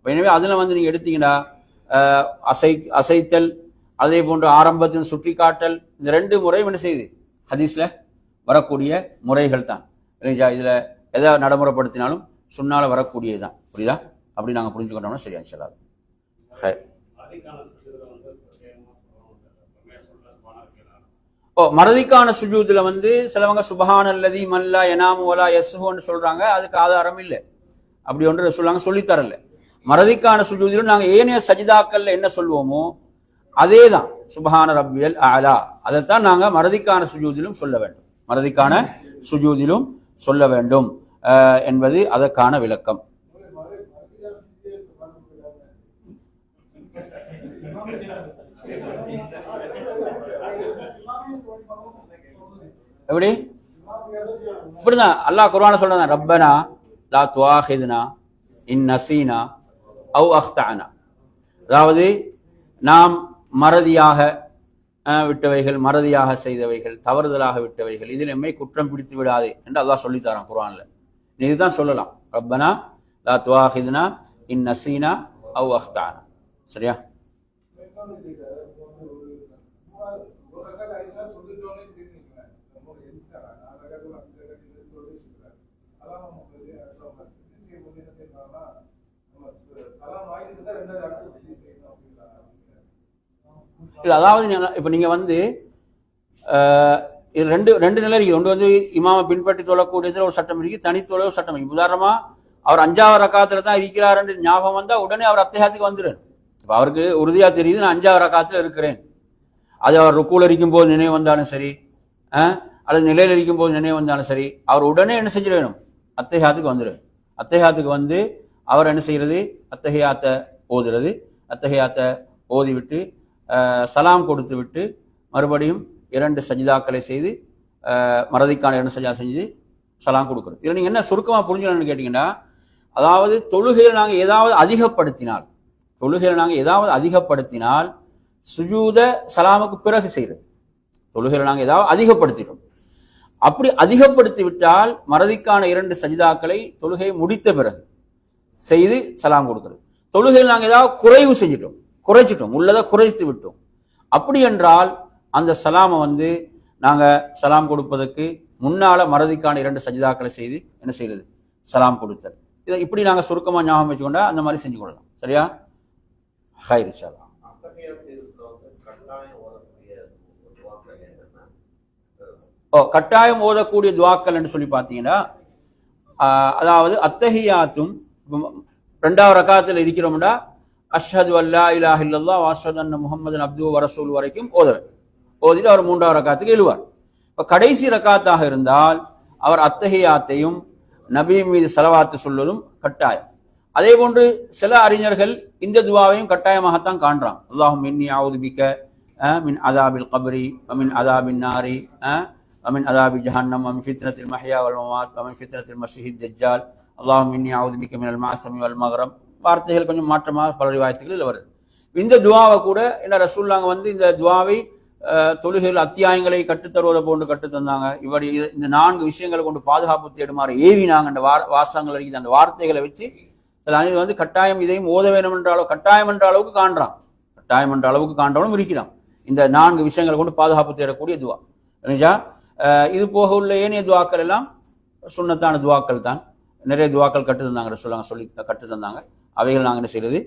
எனவே அதுல நீங்க எடுத்தீங்கன்னா அசைத்தல் அதே போன்று ஆரம்பத்தின் சுற்றி காட்டல், இந்த ரெண்டு முறையும் என்ன செய்யுது ஹதீஸ்ல வரக்கூடிய முறைகள் தான். இதுல எதாவது நடைமுறைப்படுத்தினாலும் சுன்னால வரக்கூடியதுதான். புரியுதா? அப்படி நாங்க புரிஞ்சுக்கிட்டோம்னா சரியா இன்ஷா அல்லாஹ். மறதிக்கான சுஜூதுல சிலவங்க சுபஹானல்லதி மல்லா யனாமு வலா யஸ்ஹுன்னு சொல்றாங்க. அதுக்கு ஆதாரம் இல்லை, அப்படி ஒன்று சொல்றாங்க, சொல்லித்தரல. மறதிக்கான சுஜூதிலும் நாங்க ஏனைய சஜிதாக்கள்ல என்ன சொல்வோமோ அதே தான் சுபஹான ரப்பியல் அலா, அதைத்தான் நாங்க மறதிக்கான சுஜூதிலும் சொல்ல வேண்டும், மறதிக்கான சுஜூதிலும் சொல்ல வேண்டும் என்பது அதற்கான விளக்கம். எப்படி இப்படிதான் அல்லாஹ் குர்ஆன்ல சொல்றான், ரப்பனா லா துஆஹிதுனா இன் நஸீனா அவ் அக்தஅனா, அதாவது நாம் மறதியாக விட்டவைகள், மறதியாக செய்தவைகள், தவறுதலாக விட்டவைகள், இதில் எம்மை குற்றம் பிடித்து விடாதே என்று அல்லாஹ் சொல்லித்தரான் குர்ஆன்ல. இதுதான் சொல்லலாம், ரப்பனா லா துஆஹிதுனா இன் நஸீனா அவ் அக்தஅனா. சரியா? அதாவது இப்ப நீங்க ரெண்டு நிலை இருக்கு. ஒன்று இமாம பின்பற்றி தொழக்கூடியதுல ஒரு சட்டம் இருக்கு, தனித்தொழ ஒரு சட்டம் இருக்கு. உதாரணமா அவர் 5வது ரக்காத்துல தான் இருக்கிறார் என்று ஞாபகம் வந்தா உடனே அவர் அத்தஹியாத்துக்கு வந்துடுறார். இப்ப அவருக்கு உறுதியா தெரியுது நான் 5வது ரக்காத்துல இருக்கிறேன். அது அவர் ருக்கூல இருக்கும் போது நினைவு வந்தாலும் சரி, அல்லது நிலையில இருக்கும் போது நினைவு வந்தாலும் சரி, அவர் உடனே என்ன செஞ்சிட வேணும், அத்தஹியாத்துக்கு வந்துடுறார். அத்தஹியாத்துக்கு அவர் என்ன செய்யறது, அத்தஹியாத்தை ஓதுறது. அத்தஹியாத்தை ஓதிவிட்டு சலாம் கொடுத்து விட்டு மறுபடியும் 2 சஜிதாக்களை செய்து மறதிக்கான 2 சஜிதா செஞ்சு சலாம் கொடுக்குறது. இதில் நீங்க என்ன சுருக்கமா புரிஞ்சுக்கணும்னு கேட்டீங்கன்னா, அதாவது தொழுகையில் நாங்கள் ஏதாவது அதிகப்படுத்தினால் சுஜூத சலாமுக்கு பிறகு செய்யறது. தொழுகையில் நாங்கள் ஏதாவது அதிகப்படுத்திட்டோம், அப்படி அதிகப்படுத்தி விட்டால் மறதிக்கான 2 சஜிதாக்களை தொழுகையை முடித்த பிறகு செய்து சலாம் கொடுக்கிறது. தொழுகையில் நாங்கள் ஏதாவது குறைச்சிட்டோம், உள்ளதை குறைத்து விட்டோம், அப்படி என்றால் அந்த சலாமை நாங்க சலாம் கொடுப்பதற்கு முன்னால மறதிக்கான 2 சஜிதாக்களை செய்து என்ன செய்யறது, சலாம் கொடுத்தல். இதை இப்படி நாங்க சுருக்கமா ஞாபகம் வச்சுக்கொண்டா அந்த மாதிரி செஞ்சு கொள்ளலாம். சரியா? ஹைர் இன்ஷா அல்லாஹ். கட்டாயம் ஓதக்கூடிய துவாக்கள் என்று சொல்லி பார்த்தீங்கன்னா, அதாவது அத்தஹியாத்தும் 2வது ரக்காத்தில் இருக்கிறோம்டா அஷ்ஹது அல்லா இலாஹ இல்லல்லாஹ் வ அஷ்ஹது அன்ன முஹம்மதன் அப்துஹு வ ரசூலுஹு வரைக்கும் ஓதிட்டு அவர் 3வது ரக்காத்துக்கு எழுவார். இப்ப கடைசி ரக்காத்தாக இருந்தால் அவர் அத்தஹியாத்தையும் நபி மீது ஸலவாத்து சொல்வதும் கட்டாயம். அதே போன்று சில அறிஞர்கள் இந்த துவாவையும் கட்டாயமாகத்தான் காண்றான். அல்லாஹும்ம இன்னி அஊது பிக மின் அஸாபில் கப்ரி வ மின் அஸாபின் நாரி ومن عذاب جهنم ومن فتنة المحيا والممات ومن فتنة المسيح الدجال اللهم إني أعوذ بك من المعصم والمغرم. வார்த்தைகள் கொஞ்சம் மாற்றமாக பல ரிவாயத்துகள் இதில் வருது. இந்த துவாவை கூட என்ன ரசூலுல்லாஹ் வந்து இந்த துவாவை தொழுகைகள் அத்தியாயங்களை கற்றுத்தருவதை போன்று கற்றுத்தந்தாங்க. இப்படி இந்த 4 விஷயங்களை கொண்டு பாதுகாப்பு தேடுமாறு ஏவினாங்க. அந்த வாசகங்கள் இருக்குது, அந்த வார்த்தைகளை வச்சு இது வந்து கட்டாயம் இதையும் ஓத வேணும் என்ற அளவு கட்டாயம் என்ற அளவுக்கு காண்றான், கட்டாயம் என்ற அளவுக்கு காண்றவனும் இருக்கிறான். இந்த 4 விஷயங்களை கொண்டு பாதுகாப்பு தேடக்கூடிய துவா. இது போக உள்ள ஏனைய துவாக்கள் எல்லாம் சுன்னத்தான துவாக்கள் தான். நிறைய துவாக்கள் கற்று தந்தாங்க ரசூலுல்லாஹ் சொல்லி கற்று தந்தாங்க. அவைகள் நாங்கள் என்ன செய்யறது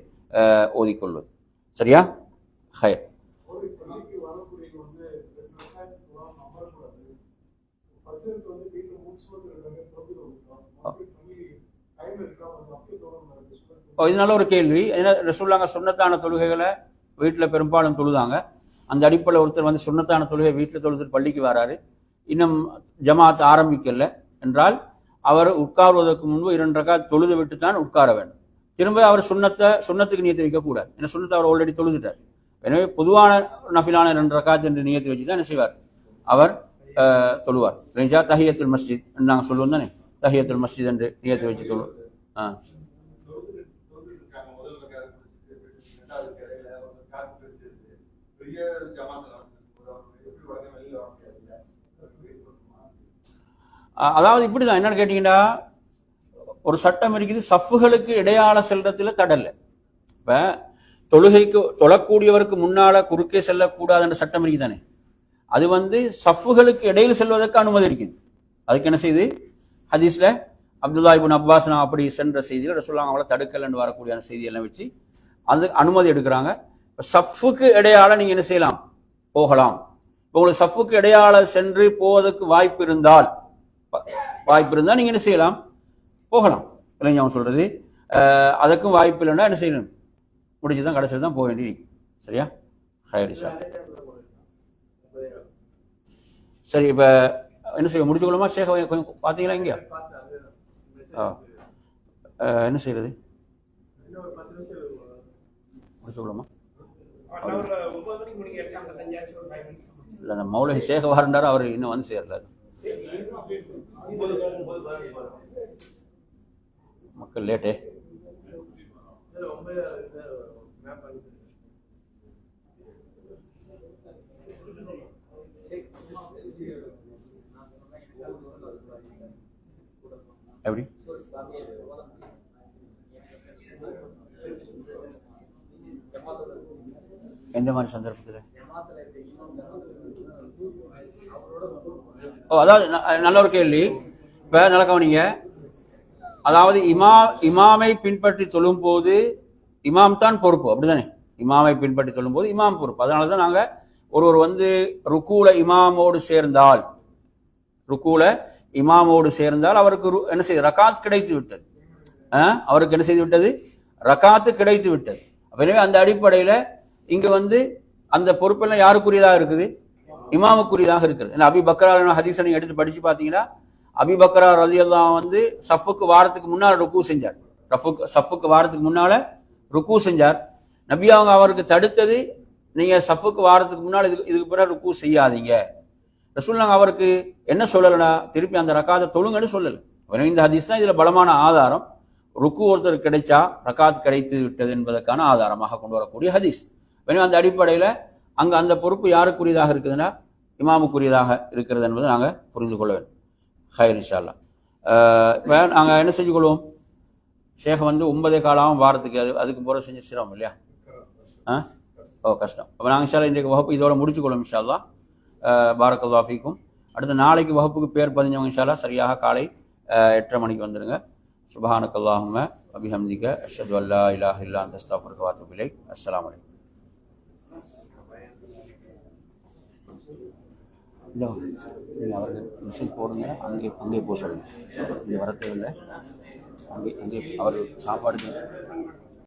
ஓதிக்கொள்வது. சரியா? ஹைர். இதனால ஒரு கேள்வி, ஏன்னா ரசூலுல்லாஹ் சுன்னத்தான தொழுகைகளை வீட்டில் பெரும்பாலும் தொழுதாங்க. அந்த அடிப்படையில் ஒருத்தர் வந்து சுன்னத்தான தொழுகை வீட்டில் தொழுது பள்ளிக்கு வராரு, இன்னும் ஜமாத் ஆரம்பிக்கல என்றால் அவர் உட்காருவதற்கு முன்பு 2 ரக்காத் தொழுது விட்டு தான் உட்கார வேண்டும். திரும்ப அவர் சுன்னத்துக்கு நியத்து வைக்கக்கூடாது. ஏன்னா சுன்னத்தை அவர் ஆல்ரெடி தொழுதுட்டார். எனவே பொதுவான நஃபிலான 2 ரக்காத் என்று நியத்து வச்சு தான் என்ன செய்வார், அவர் தொழுவார். தஹியத்துல் மஸ்ஜித் நாங்கள் சொல்லுவோம் தானே, தஹியத்துல் மஸ்ஜித் என்று நியத்து வச்சு தொழுவோம். அதாவது இப்படிதான், என்னன்னு கேட்டீங்கன்னா ஒரு சட்டம் இருக்குது, சஃப்புகளுக்கு இடையாள செல்றதுல தடல்ல. இப்ப தொழுகைக்கு தொழக்கூடியவருக்கு முன்னால குறுக்கே செல்லக்கூடாதுன்ற சட்டம் இருக்குதானே, அது வந்து சஃப்புகளுக்கு இடையில் செல்வதற்கு அனுமதி இருக்குது. அதுக்கு என்ன செய்யுது, ஹதீஸ்ல அப்துல்லா இப்னு அப்பாஸ் நான் அப்படி சென்ற செய்தியில் ரசூலுல்லாஹ் அவளை தடுக்கலன்னு வரக்கூடிய செய்தியெல்லாம் வச்சு அது அனுமதி எடுக்கிறாங்க. சஃப்புக்கு இடையால நீங்க என்ன செய்யலாம், போகலாம். உங்களுக்கு சஃப்புக்கு இடையால சென்று போவதற்கு வாய்ப்பு இருந்தால் நீங்க என்ன செய்யலாம், போகலாம். இல்லைங்க அவன் சொல்றது, அதுக்கும் வாய்ப்பு இல்லைன்னா என்ன செய்யணும், முடிச்சுதான் கடைசியில் தான் போக வேண்டியது. சரியா? ஹைரிஷா. சரி, இப்ப என்ன செய்ய முடிச்சுக்கொள்ளுமா ஷேக்? கொஞ்சம் பாத்தீங்களா இங்க என்ன செய்யறது, முடிச்சுக்கொள்ளுமா? இல்ல நம்ம மௌலவி ஷேக் வாரண்டாரு, அவர் இன்னும் வந்து சேரல. மக்கள் லேட்டே. எப்படி எந்த மாதிரி சந்தர்ப்பத்தில்? அதாவது நல்ல ஒரு கேள்வி. இப்ப நல்ல கவனிங்க, அதாவது இமாமை பின்பற்றி சொல்லும் போது இமாம் தான் பொறுப்பு, அப்படிதானே? இமாமை பின்பற்றி சொல்லும் போது இமாம் பொறுப்பு. அதனாலதான் நாங்க ஒருவர் வந்து ருக்கூல இமாமோடு சேர்ந்தால் அவருக்கு என்ன செய்யுது, ரகாத் கிடைத்து விட்டது. அவருக்கு என்ன செய்து விட்டது, ரகாத்து கிடைத்து விட்டது. எனவே அந்த அடிப்படையில இங்க வந்து அந்த பொறுப்பெல்லாம் யாருக்குரியதாக இருக்குது, இமாமுக்குரியதாக இருக்கிறது. ஏன்னா அபி பக்ரா ஹதீஸை நீங்க எடுத்து படிச்சு பாத்தீங்கன்னா, அபி பக்ரா ரலியல்லாஹு வந்து சஃப்புக்கு வாரத்துக்கு முன்னால ருக்கு செஞ்சார். சஃப்புக்கு வாரத்துக்கு முன்னால ருக்கு செஞ்சார். நபி அவங்க அவருக்கு தடுத்தது, நீங்க சஃப்புக்கு வாரத்துக்கு முன்னால இதுக்கு பிறகு ருக்கு செய்யாதீங்க. ரசூலுல்லாஹ் அவருக்கு என்ன சொல்லலனா, திருப்பி அந்த ரக்காத்தை தொழுங்கன்னு சொல்லல. இந்த ஹதீஸ் தான் இதுல பலமான ஆதாரம். ருக்கு ஒருத்தர் கிடைச்சா ரக்காத் கிடைத்து விட்டது என்பதற்கான ஆதாரமாக கொண்டு வரக்கூடிய ஹதீஸ். அந்த அடிப்படையில அங்க அந்த பொறுப்பு யாருக்குரியதாக இருக்குதுன்னா இமாமுக்குரியதாக இருக்கிறது என்பதை நாங்க புரிந்து கொள்ள வேண்டும். ஹைர் இன்ஷா அல்லாஹ். நாங்க என்ன செஞ்சு கொள்வோம், ஷேக் வந்து 9 காலம் வாரத்துக்கு அதுக்கு போற செஞ்சு சிரமம் இல்லையா? கஷ்டம். அப்ப நாங்க இன்ஷா அல்லாஹ் இன்றைக்கு வகுப்பு இதோட முடிச்சு கொள்வோம் இன்ஷா அல்லாஹ். பாரக்கல்லாஹு ஃபீக்கும். அடுத்த நாளைக்கு வகுப்புக்கு பேர் பதிஞ்சவங்க இன்ஷா அல்லாஹ் சரியாக காலை 8:30 மணிக்கு வந்துடுங்க. சுப்ஹானக்கல்லாஹும்ம வபிஹம்திக அஷ்ஹது அல்லா இலாஹ இல்லா அன்த அஸ்தக்ஃபிருக வ அத்தூபு இலைக். அஸ்ஸலாமு அலைக்கும். இல்லை அவர்கள் மிஷின் போடுங்க, அங்கே போக சொல்லுங்கள். இங்கே வர தேவையில்லை, அங்கே அவர் சாப்பாடு